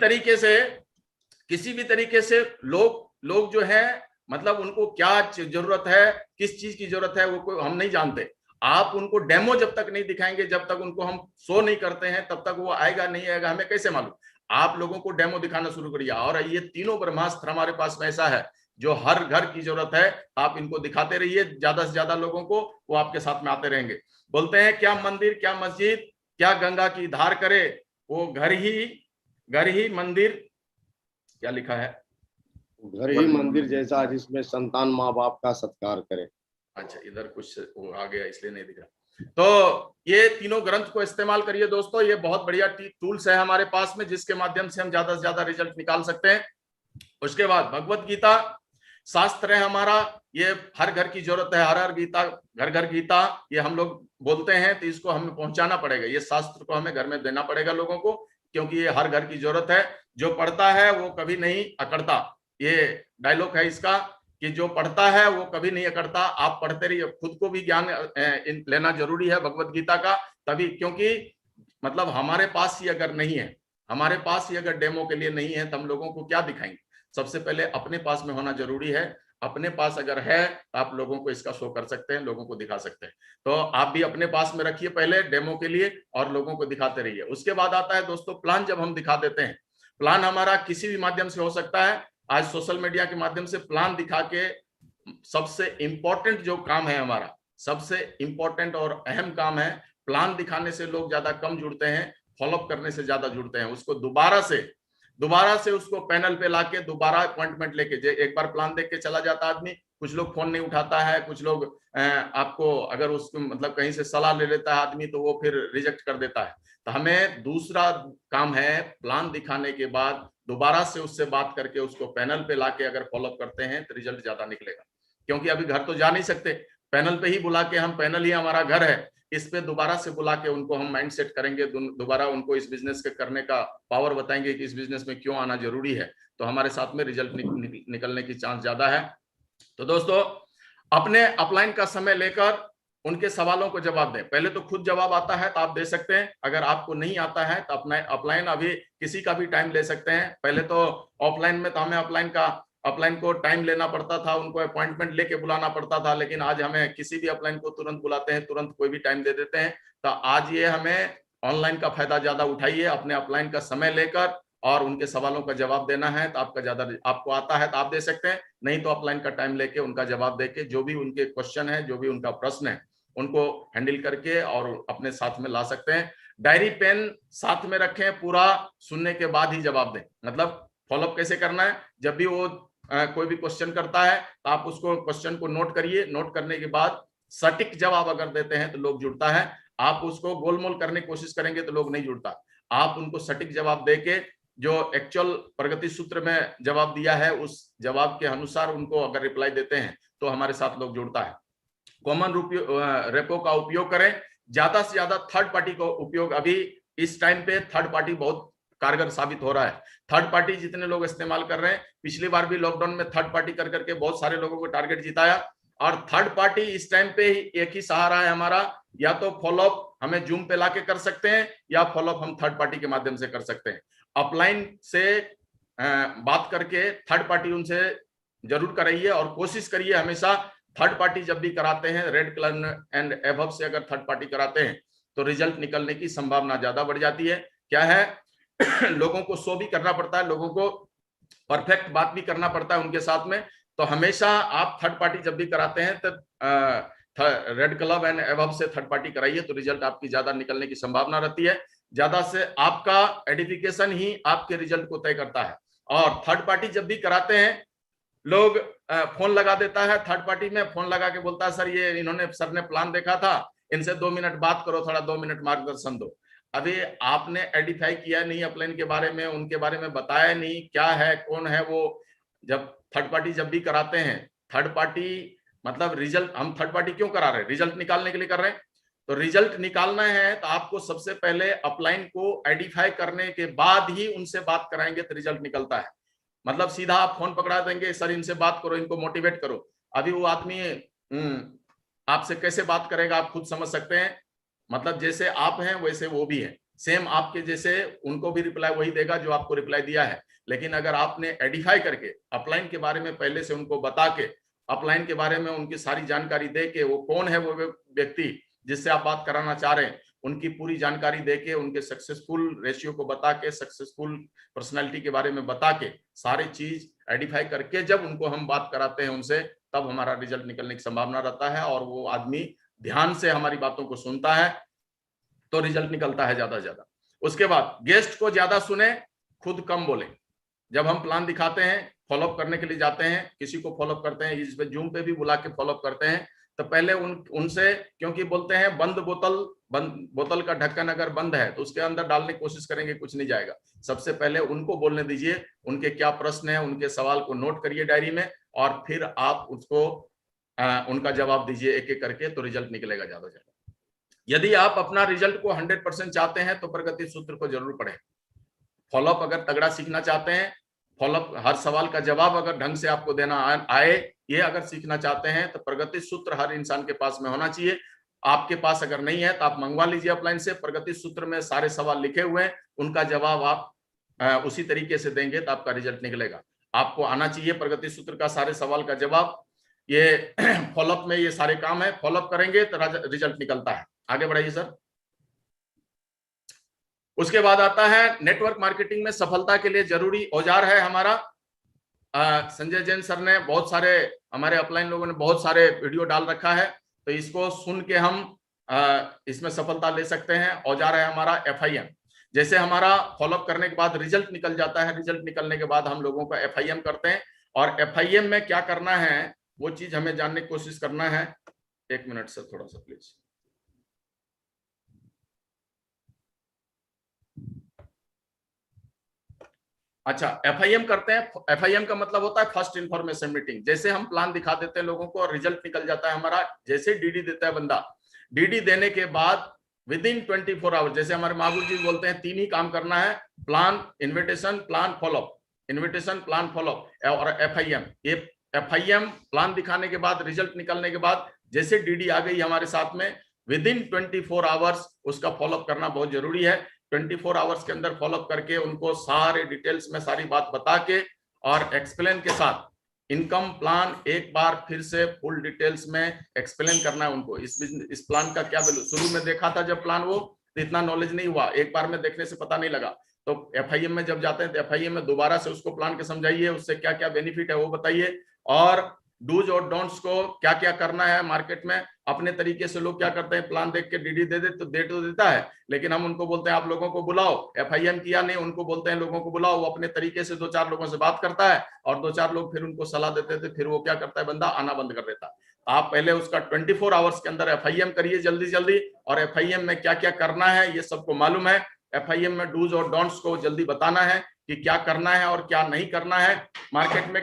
तरीके से लोग जो है मतलब उनको क्या जरूरत है, किस चीज की जरूरत है वो हम नहीं जानते। आप उनको डेमो जब तक नहीं दिखाएंगे, जब तक उनको हम शो नहीं करते हैं, तब तक वो आएगा नहीं आएगा हमें कैसे मालूम। आप लोगों को डेमो दिखाना शुरू करिए और ये तीनों ब्रह्मास्त्र हमारे पास में ऐसा है जो हर घर की जरूरत है, आप इनको दिखाते रहिए ज्यादा से ज्यादा लोगों को, वो आपके साथ में आते रहेंगे। बोलते हैं क्या मंदिर क्या मस्जिद क्या गंगा की धार करे, वो घर ही मंदिर, क्या लिखा है, घर ही मंदिर जैसा जिसमें संतान माँ बाप का सत्कार करे। अच्छा इधर कुछ आ गया इसलिए नहीं दिख रहा। तो ये तीनों ग्रंथ को इस्तेमाल करिए दोस्तों, ये बहुत बढ़िया टूल्स है हमारे पास में जिसके माध्यम से हम ज्यादा से ज्यादा रिजल्ट निकाल सकते हैं। उसके बाद भगवत गीता शास्त्र है हमारा, ये हर घर की जरूरत है, हर गीता घर गीता ये हम लोग बोलते हैं, तो इसको हमें पहुंचाना पड़ेगा, ये शास्त्र को हमें घर में देना पड़ेगा लोगों को, क्योंकि ये हर घर की जरूरत है। जो पढ़ता है वो कभी नहीं अकड़ता, ये डायलॉग है इसका कि जो पढ़ता है वो कभी नहीं अकड़ता। आप पढ़ते रहिए, खुद को भी ज्ञान लेना जरूरी है भगवत गीता का, तभी, क्योंकि मतलब हमारे पास ही अगर नहीं है, हमारे पास ही अगर डेमो के लिए नहीं है तो हम लोगों को क्या दिखाएंगे। सबसे पहले अपने पास में होना जरूरी है, अपने पास अगर है तो आप लोगों को इसका शो कर सकते हैं, लोगों को दिखा सकते हैं। तो आप भी अपने पास में रखिए पहले डेमो के लिए और लोगों को दिखाते रहिए। उसके बाद आता है दोस्तों प्लान, जब हम दिखा देते हैं, प्लान हमारा किसी भी माध्यम से हो सकता है। आज सोशल मीडिया के माध्यम से प्लान दिखा के सबसे इंपॉर्टेंट जो काम है हमारा, सबसे इंपॉर्टेंट और अहम काम है, प्लान दिखाने से लोग ज्यादा कम जुड़ते हैं, फॉलोअप करने से ज्यादा जुड़ते हैं। उसको दोबारा से उसको पैनल पे लाके दोबारा अपॉइंटमेंट लेके, एक बार प्लान देख के चला जाता आदमी, कुछ लोग फोन नहीं उठाता है, कुछ लोग आपको अगर उसको मतलब कहीं से सलाह ले लेता है आदमी तो वो फिर रिजेक्ट कर देता है। तो हमें दूसरा काम है, प्लान दिखाने के बाद दोबारा से उससे बात करके उसको पैनल पे लाके अगर फॉलोअप करते हैं तो रिजल्ट ज्यादा निकलेगा। क्योंकि अभी घर तो जा नहीं सकते, पैनल पे ही बुला के, हम पैनल ही हमारा घर है, इस पे दोबारा से बुला के उनको हम माइंड सेट करेंगे, दोबारा उनको इस बिजनेस के करने का पावर बताएंगे कि इस बिजनेस में क्यों आना जरूरी है, तो हमारे साथ में रिजल्ट निकलने की चांस ज्यादा है। तो दोस्तों अपने अपलाइन का समय लेकर उनके सवालों को जवाब दें। पहले तो खुद जवाब आता है तो आप दे सकते हैं, अगर आपको नहीं आता है तो अपना अपलाइन अभी किसी का भी टाइम ले सकते हैं। पहले तो ऑफलाइन में तो हमें अपलाइन का अपलाइन को टाइम लेना पड़ता था, उनको अपॉइंटमेंट लेके बुलाना पड़ता था, लेकिन आज हमें किसी भी अपलाइन को तुरंत बुलाते हैं, तुरंत कोई भी टाइम दे देते हैं। तो आज ये हमें ऑनलाइन का फायदा ज्यादा उठाइए, अपने अपलाइन का समय लेकर और उनके सवालों का जवाब देना है तो आपका ज्यादा, आपको आता है तो आप दे सकते हैं, नहीं तो अपलाइन का टाइम लेके उनका जवाब देके जो भी उनके क्वेश्चन है, जो भी उनका प्रश्न है, उनको हैंडल करके और अपने साथ में ला सकते हैं। डायरी पेन साथ में रखें, पूरा सुनने के बाद ही जवाब दें। मतलब फॉलोअप कैसे करना है, जब भी वो कोई भी क्वेश्चन करता है तो आप उसको क्वेश्चन को नोट करिए, नोट करने के बाद सटीक जवाब अगर देते हैं तो लोग जुड़ता है, आप उसको गोलमोल करने की कोशिश करेंगे तो लोग नहीं जुड़ता। आप उनको सटीक जवाब देके जो एक्चुअल प्रगति सूत्र में जवाब दिया है उस जवाब के अनुसार उनको अगर रिप्लाई देते हैं तो हमारे साथ लोग जुड़ता है। कॉमन रेपो का उपयोग करें, ज्यादा से ज्यादा थर्ड पार्टी का उपयोग, अभी इस टाइम पे थर्ड पार्टी बहुत कारगर साबित हो रहा है। थर्ड पार्टी जितने लोग इस्तेमाल कर रहे हैं, पिछली बार भी लॉकडाउन में थर्ड पार्टी कर करके बहुत सारे लोगों को टारगेट जिताया। और थर्ड पार्टी इस टाइम पे एक ही सहारा है हमारा, या तो फॉलोअप हमें जूम पे लाके कर सकते हैं या फॉलोअप हम थर्ड पार्टी के माध्यम से कर सकते हैं। अपलाइन से बात करके थर्ड पार्टी उनसे जरूर कराइए और कोशिश करिए हमेशा थर्ड पार्टी जब भी कराते हैं, रेड कलर एंड एबव से अगर थर्ड पार्टी कराते हैं तो रिजल्ट निकलने की संभावना ज्यादा बढ़ जाती है। क्या है लोगों को शो भी करना पड़ता है, लोगों को परफेक्ट बात भी करना पड़ता है उनके साथ में। तो हमेशा आप थर्ड पार्टी जब भी कराते हैं तो रेड कलर एंड एबव से थर्ड पार्टी कराइए तो रिजल्ट आपकी ज्यादा निकलने की संभावना रहती है। ज्यादा से आपका एडिफिकेशन ही आपके रिजल्ट को तय करता है। और थर्ड पार्टी जब भी कराते हैं, लोग फोन लगा देता है, थर्ड पार्टी में फोन लगा के बोलता है सर ये इन्होंने, सर ने प्लान देखा था, इनसे 2 मिनट बात करो, थोड़ा 2 मिनट मार्गदर्शन दो। अभी आपने आइडेंटिफाई किया नहीं अपलाइन के बारे में, उनके बारे में बताया नहीं क्या है कौन है वो। जब थर्ड पार्टी जब भी कराते हैं, थर्ड पार्टी मतलब रिजल्ट, हम थर्ड पार्टी क्यों करा रहे हैं, रिजल्ट निकालने के लिए कर रहे हैं। तो रिजल्ट निकालना है तो आपको सबसे पहले अपलाइन को आइडेंटिफाई करने के बाद ही उनसे बात कराएंगे तो रिजल्ट निकलता है। मतलब सीधा आप फोन पकड़ा देंगे, सर इनसे बात करो, इनको मोटिवेट करो, अभी वो आदमी आपसे कैसे बात करेगा आप खुद समझ सकते हैं। मतलब जैसे आप हैं वैसे वो भी है, सेम आपके जैसे उनको भी रिप्लाई वही देगा जो आपको रिप्लाई दिया है। लेकिन अगर आपने आइडेंटिफाई करके अपलाइन के बारे में पहले से उनको बता के, अपलाइन के बारे में उनकी सारी जानकारी दे के, वो कौन है वो व्यक्ति जिससे आप बात कराना चाह रहे हैं, उनकी पूरी जानकारी देके, उनके सक्सेसफुल रेशियो को बता के, सक्सेसफुल पर्सनालिटी के बारे में बता के, सारी चीज आइडेंटिफाई करके जब उनको हम बात कराते हैं उनसे, तब हमारा रिजल्ट निकलने की संभावना रहता है। और वो आदमी ध्यान से हमारी बातों को सुनता है तो रिजल्ट निकलता है ज्यादा से ज्यादा। उसके बाद गेस्ट को ज्यादा सुने, खुद कम बोले। जब हम प्लान दिखाते हैं, फॉलोअप करने के लिए जाते हैं, किसी को फॉलोअप करते हैं, इस पे जूम पे भी बुला के फॉलोअप करते हैं, तो पहले उनसे, क्योंकि बोलते हैं बंद बोतल का ढक्कन अगर बंद है तो उसके अंदर डालने की कोशिश करेंगे, कुछ नहीं जाएगा। सबसे पहले उनको बोलने दीजिए, उनके क्या प्रश्न है, उनके सवाल को नोट करिए डायरी में, और फिर आप उसको उनका जवाब दीजिए एक एक करके, तो रिजल्ट निकलेगा ज्यादा से ज्यादा। यदि आप अपना रिजल्ट को 100% चाहते हैं तो प्रगति सूत्र को जरूर पढ़ें। फॉलोअप अगर तगड़ा सीखना चाहते हैं, फॉलोअप हर सवाल का जवाब अगर ढंग से आपको देना आए, ये अगर सीखना चाहते हैं तो प्रगति सूत्र हर इंसान के पास में होना चाहिए। आपके पास अगर नहीं है तो आप मंगवा लीजिए अपलाइन से। प्रगति सूत्र में सारे सवाल लिखे हुए हैं, उनका जवाब आप उसी तरीके से देंगे तो आपका रिजल्ट निकलेगा। आपको आना चाहिए प्रगति सूत्र का सारे सवाल का जवाब। ये फॉलोअप में ये सारे काम है, फॉलोअप करेंगे तो रिजल्ट निकलता है। आगे बढ़ाइए सर। उसके बाद आता है नेटवर्क मार्केटिंग में सफलता के लिए जरूरी औजार है हमारा। संजय जैन सर ने बहुत सारे, हमारे अपलाइन लोगों ने बहुत सारे वीडियो डाल रखा है, तो इसको सुन के हम इसमें सफलता ले सकते हैं। औजार है हमारा FIM। जैसे हमारा फॉलोअप करने के बाद रिजल्ट निकल जाता है, रिजल्ट निकलने के बाद हम लोगों का FIM करते हैं, और FIM में क्या करना है वो चीज हमें जानने की कोशिश करना है। 1 मिनट सर, थोड़ा सा प्लीज। अच्छा, FIM करते हैं। FIM का मतलब होता है फर्स्ट इंफॉर्मेशन मीटिंग। जैसे हम प्लान दिखा देते हैं लोगों को और रिजल्ट निकल जाता है हमारा, जैसे DD देता है बंदा, DD देने के बाद विदिन 24 आवर्स, जैसे हमारे महागुरु जी बोलते हैं 3 ही काम करना है, plan, invitation, plan, follow up. Invitation, plan, follow up और FIM। ये FIM प्लान दिखाने के बाद, रिजल्ट निकलने के बाद जैसे DD आ गई हमारे साथ में, विदिन 24 आवर्स उसका फॉलोअप करना बहुत जरूरी है। 24 आवर्स के अंदर फॉलोअप करके उनको सारे डिटेल्स में सारी बात बता के और एक्सप्लेन के साथ इनकम प्लान एक बार फिर से फुल डिटेल्स में एक्सप्लेन करना है उनको। इस प्लान का क्या वैल्यू, शुरू में देखा था जब प्लान, वो तो इतना नॉलेज नहीं हुआ, एक बार में देखने से पता नहीं लगा। तो एफआईएम में जब जाते हैं तो एफआईएम में दोबारा से उसको प्लान के समझाइए, उससे क्या क्या बेनिफिट है वो बताइए, और डूज और डोंट्स को क्या क्या करना है मार्केट में। अपने तरीके से लोग क्या करते हैं, प्लान देख के डीडी दे दे तो देता है, लेकिन हम उनको बोलते हैं आप लोगों को बुलाओ, एफआईएम किया नहीं, उनको बोलते हैं लोगों को बुलाओ, वो अपने तरीके से 2-4 लोगों से बात करता है और 2-4 लोग फिर उनको सलाह देते थे, फिर वो क्या करता है, बंदा आना बंद कर देता है। आप पहले उसका 24 आवर्स के अंदर एफआईएम करिए जल्दी जल्दी, और एफआईएम में क्या क्या करना है ये सबको मालूम है। एफआईएम में डूज और डोंट्स को जल्दी बताना है कि क्या करना है और क्या नहीं करना है मार्केट में।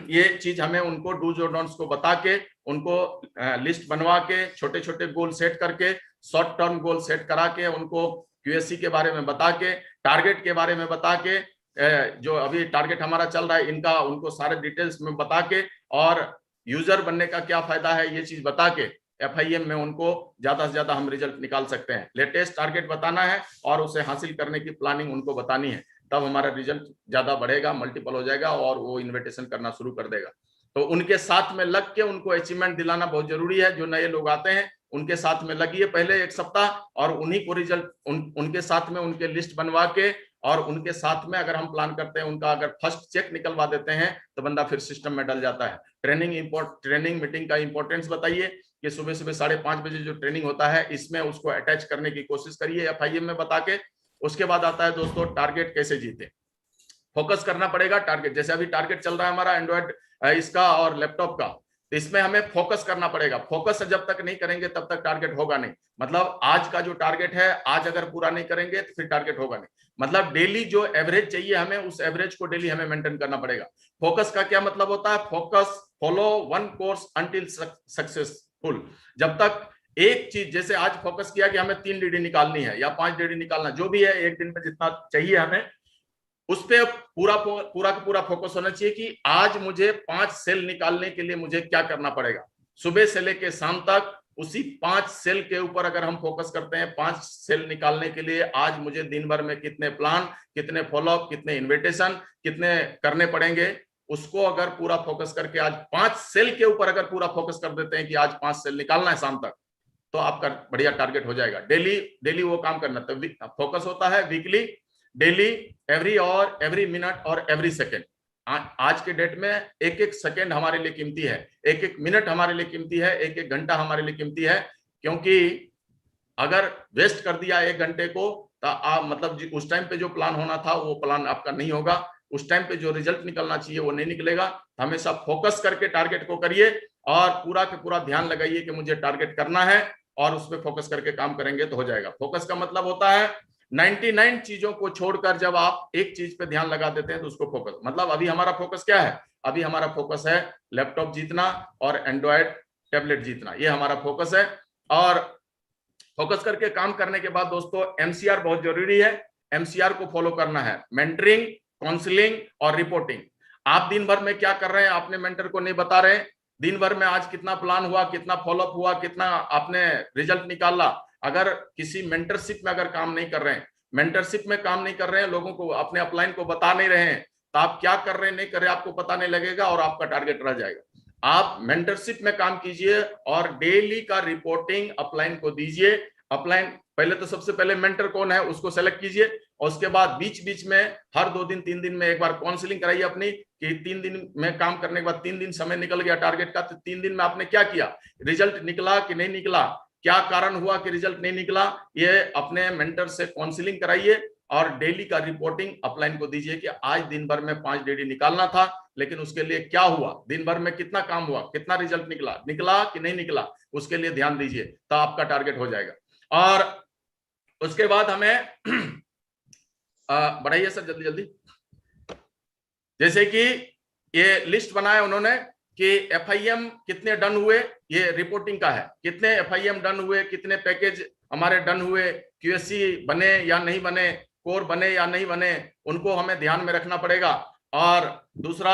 ये चीज हमें उनको डूज और डोंट्स को बता के, उनको लिस्ट बनवा के, छोटे छोटे गोल सेट करके, शॉर्ट टर्म गोल सेट करा के, उनको क्यूएससी के बारे में बता के, टारगेट के बारे में बता के, जो अभी टारगेट हमारा चल रहा है इनका उनको सारे डिटेल्स में बता के, और यूजर बनने का क्या फायदा है ये चीज बता के एफआईएम में उनको ज्यादा से ज्यादा हम रिजल्ट निकाल सकते हैं। लेटेस्ट टारगेट बताना है और उसे हासिल करने की प्लानिंग उनको बतानी है, तब हमारा रिजल्ट ज्यादा बढ़ेगा, मल्टीपल हो जाएगा और वो इन्विटेशन करना शुरू कर देगा। तो उनके साथ में लग के उनको अचीवमेंट दिलाना बहुत जरूरी है। जो नए लोग आते हैं उनके साथ में लगिए पहले 1 सप्ताह, और उन्हीं को रिजल्ट उनके साथ में उनके लिस्ट बनवा के, और उनके साथ में अगर हम प्लान करते हैं उनका अगर फर्स्ट चेक निकलवा देते हैं तो बंदा फिर सिस्टम में डल जाता है। ट्रेनिंग मीटिंग का इंपॉर्टेंस बताइए कि सुबह 5:30 बजे जो ट्रेनिंग होता है इसमें उसको अटैच करने की कोशिश करिए एफआईएम में बता के। उसके बाद आता है दोस्तों टारगेट कैसे जीते। फोकस करना पड़ेगा टारगेट, जैसे अभी टारगेट चल रहा है हमारा एंड्रॉइड इसका और लैपटॉप का, तो इसमें हमें फोकस करना पड़ेगा। फोकस जब तक नहीं करेंगे तब तक टारगेट होगा नहीं। मतलब आज का जो टारगेट है आज अगर पूरा नहीं करेंगे तो फिर टारगेट होगा नहीं। मतलब डेली जो एवरेज चाहिए हमें, उस एवरेज को डेली हमें मेंटेन करना पड़ेगा। फोकस का क्या मतलब होता है, focus follow one course until successful. जब तक एक चीज, जैसे आज फोकस किया कि हमें 3 डीडी निकालनी है या 5 डीडी निकालना, जो भी है एक दिन में जितना चाहिए हमें, उस पे पूरा फोकस होना चाहिए कि आज मुझे 5 सेल निकालने के लिए मुझे क्या करना पड़ेगा। सुबह से लेके शाम तक उसी 5 सेल के ऊपर अगर हम फोकस करते हैं, 5 सेल निकालने के लिए आज मुझे दिन भर में कितने प्लान, कितने फॉलोअप, कितने इन्विटेशन, कितने करने पड़ेंगे, उसको अगर पूरा फोकस करके आज 5 सेल के ऊपर अगर पूरा फोकस कर देते हैं कि आज 5 सेल निकालना है शाम तक, तो आपका बढ़िया टारगेट हो जाएगा। डेली वो काम करना। तो फोकस होता है weekly, daily, every hour, every minute और एवरी सेकेंड। आज के डेट में एक एक सेकेंड हमारे लिए कीमती है, एक एक मिनट हमारे लिए कीमती है, एक एक घंटा हमारे लिए कीमती है। क्योंकि अगर वेस्ट कर दिया 1 घंटे को तो आप मतलब उस टाइम पे जो प्लान होना था वो प्लान आपका नहीं होगा, उस टाइम पे जो रिजल्ट निकलना चाहिए वो नहीं निकलेगा। हमेशा फोकस करके टारगेट को करिए और पूरा के पूरा ध्यान लगाइए कि मुझे टारगेट करना है, और उस पर फोकस करके काम करेंगे तो हो जाएगा। फोकस का मतलब होता है 99 चीजों को छोड़कर जब आप एक चीज पे ध्यान लगा देते हैं तो उसको फोकस। मतलब अभी हमारा फोकस क्या है, अभी हमारा फोकस है लैपटॉप जीतना और एंड्रॉयड टैबलेट जीतना, ये हमारा फोकस है। और फोकस करके काम करने के बाद दोस्तों एमसीआर बहुत जरूरी है। एमसीआर को फॉलो करना है, मेंटरिंग, काउंसलिंग और रिपोर्टिंग। आप दिन भर में क्या कर रहे हैं आपने मेंटर को नहीं बता रहे, दिन भर में आज कितना प्लान हुआ, कितना फॉलोअप हुआ, कितना आपने रिजल्ट निकाला। अगर किसी मेंटरशिप में अगर काम नहीं कर रहे हैं, मेंटरशिप में काम नहीं कर रहे हैं, लोगों को अपने अपलाइन को बता नहीं रहे हैं, तो आप क्या कर रहे हैं नहीं कर रहे आपको पता नहीं लगेगा और आपका टारगेट रह जाएगा। आप मेंटरशिप में काम कीजिए और डेली का रिपोर्टिंग अपलाइन को दीजिए। अपलाइन पहले तो सबसे पहले मेंटर कौन है उसको सेलेक्ट कीजिए, और उसके बाद बीच बीच में हर 2 दिन 3 दिन में एक बार काउंसलिंग कराइए अपनी, कि 3 दिन में काम करने के बाद 3 दिन समय निकल गया टारगेट का, तो 3 दिन में आपने क्या किया, रिजल्ट निकला कि नहीं निकला, क्या कारण हुआ कि रिजल्ट नहीं निकला, ये अपने मेंटर से काउंसलिंग कराइए और डेली का रिपोर्टिंग अपलाइन को दीजिए कि आज दिन भर में 5 डेली निकालना था, लेकिन उसके लिए क्या हुआ, दिन भर में कितना काम हुआ, कितना रिजल्ट निकला कि नहीं निकला, उसके लिए ध्यान दीजिए, तो आपका टारगेट हो जाएगा। और उसके बाद हमें बढ़ाइए सर जल्दी जल्दी। जैसे कि ये लिस्ट बनाया उन्होंने कि एफआईएम कितने डन हुए, ये रिपोर्टिंग का है, कितने एफआईएम डन हुए, कितने पैकेज हमारे डन हुए, क्यूएससी बने या नहीं बने, कोर बने या नहीं बने, उनको हमें ध्यान में रखना पड़ेगा। और दूसरा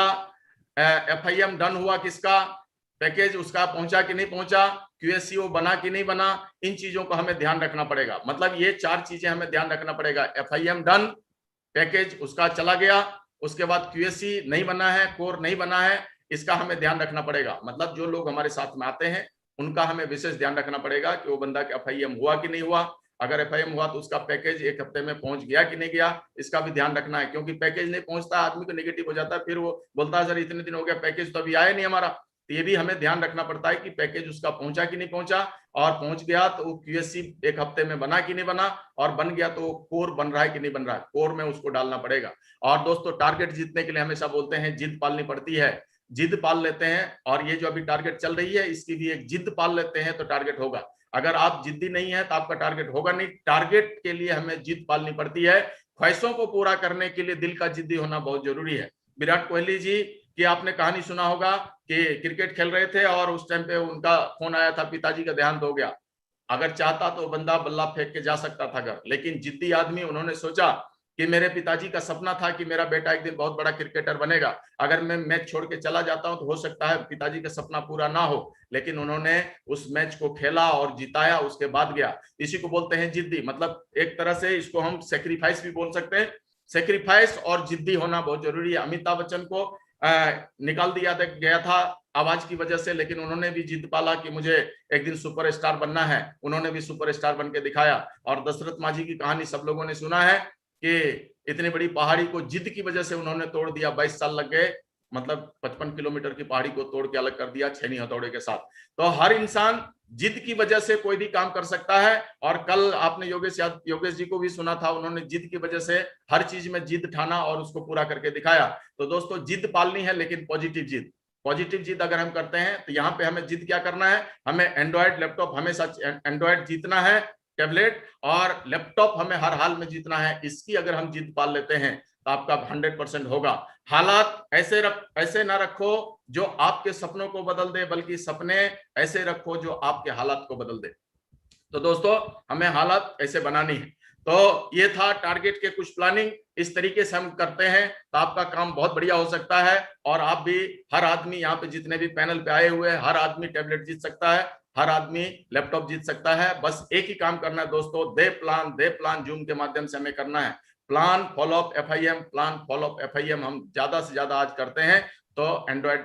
एफआईएम डन हुआ किसका, पैकेज उसका पहुंचा कि नहीं पहुंचा, क्यूएससी वो बना कि नहीं बना, इन चीजों को हमें ध्यान रखना पड़ेगा। मतलब ये 4 चीजें हमें ध्यान रखना पड़ेगा, एफआईएम डन, पैकेज उसका चला गया, उसके बाद क्यूएससी नहीं बना है, कोर नहीं बना है, इसका हमें ध्यान रखना पड़ेगा। मतलब जो लोग हमारे साथ में आते हैं उनका हमें विशेष ध्यान रखना पड़ेगा कि वो बंदा FIM हुआ कि नहीं हुआ। अगर FIM हुआ तो उसका पैकेज 1 हफ्ते में पहुंच गया कि नहीं गया, इसका भी ध्यान रखना है। क्योंकि पैकेज नहीं पहुंचता आदमी को नेगेटिव हो जाता है, फिर वो बोलता है सर इतने दिन हो गया पैकेज तो अभी आया नहीं हमारा। तो ये भी हमें ध्यान रखना पड़ता है कि पैकेज उसका पहुंचा कि नहीं पहुंचा, और पहुंच गया तो वो QSC 1 हफ्ते में बना कि नहीं बना, और बन गया तो कोर बन रहा है कि नहीं बन रहा है, कोर में उसको डालना पड़ेगा। और दोस्तों टारगेट जीतने के लिए हमेशा बोलते हैं जिद पालनी पड़ती है, जिद पाल लेते हैं। और ये जो अभी टारगेट चल रही है इसकी भी एक जिद पाल लेते हैं तो टारगेट होगा। अगर आप जिद्दी नहीं है तो आपका टारगेट होगा नहीं। टारगेट के लिए हमें जिद पालनी पड़ती है, ख्वाहिशों को पूरा करने के लिए दिल का जिद्दी होना बहुत जरूरी है। विराट कोहली जी की आपने कहानी सुना होगा कि क्रिकेट खेल रहे थे और उस टाइम पे उनका फोन आया था, पिताजी का देहांत हो गया। अगर चाहता तो बंदा बल्ला फेंक के जा सकता था घर, लेकिन जिद्दी आदमी, उन्होंने सोचा कि मेरे पिताजी का सपना था कि मेरा बेटा एक दिन बहुत बड़ा क्रिकेटर बनेगा, अगर मैं मैच छोड़ के चला जाता हूं तो हो सकता है पिताजी का सपना पूरा ना हो। लेकिन उन्होंने उस मैच को खेला और जिताया, उसके बाद गया। इसी को बोलते हैं जिद्दी। मतलब एक तरह से इसको हम सेक्रीफाइस भी बोल सकते हैं। सेक्रीफाइस और जिद्दी होना बहुत जरूरी है। अमिताभ बच्चन को निकाल दिया गया था आवाज की वजह से, लेकिन उन्होंने भी जिद पाला कि मुझे एक दिन सुपरस्टार बनना है। उन्होंने भी सुपरस्टार बन के दिखाया। और दशरथ माझी की कहानी सब लोगों ने सुना है कि इतनी बड़ी पहाड़ी को जिद की वजह से उन्होंने तोड़ दिया। 22 साल लग गए, मतलब 55 किलोमीटर की पहाड़ी को तोड़ के अलग कर दिया छेनी हथौड़े के साथ। तो हर इंसान जिद की वजह से कोई भी काम कर सकता है। और कल आपने योगेश जी को भी सुना था, उन्होंने जिद की वजह से हर चीज में जिद ठाना और उसको पूरा करके दिखाया। तो दोस्तों जिद पालनी है, लेकिन पॉजिटिव जिद। पॉजिटिव जिद अगर हम करते हैं तो यहाँ पे हमें जिद क्या करना है, हमें एंड्रॉयड लैपटॉप, हमेशा एंड्रॉयड जीतना है, टैबलेट और लैपटॉप हमें हर हाल में जीतना है। इसकी अगर हम जिद पाल लेते हैं तो आपका 100% होगा। हालात ऐसे ना रखो जो आपके सपनों को बदल दे, बल्कि सपने ऐसे रखो जो आपके हालात को बदल दे। तो दोस्तों हमें हालात ऐसे बनानी है। तो ये था टारगेट के कुछ प्लानिंग। इस तरीके से हम करते हैं तो आपका काम बहुत बढ़िया हो सकता है। और आप भी, हर आदमी यहाँ पे जितने भी पैनल पे आए हुए हैं, हर आदमी टैबलेट जीत सकता है, हर आदमी लैपटॉप जीत सकता है। बस एक ही काम करना है दोस्तों, दे प्लान जूम के माध्यम से हमें करना है। Plan follow up FIM, plan follow up FIM हम ज्यादा से ज्यादा आज करते हैं तो एंड्रॉयड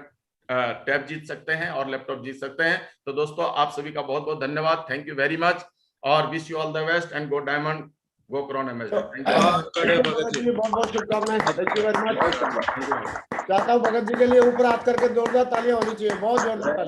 टैब जीत सकते हैं और लैपटॉप जीत सकते हैं। तो दोस्तों आप सभी का बहुत बहुत धन्यवाद, थैंक यू वेरी मच, और wish you all the best and go diamond, go crown MS. बहुत बहुत शुभकामनाएं, थैंक यू वेरी मच। चाहता हूँ भगत जी के लिए ऊपर हाथ करके जोरदार तालियां होनी चाहिए, बहुत जोरदार।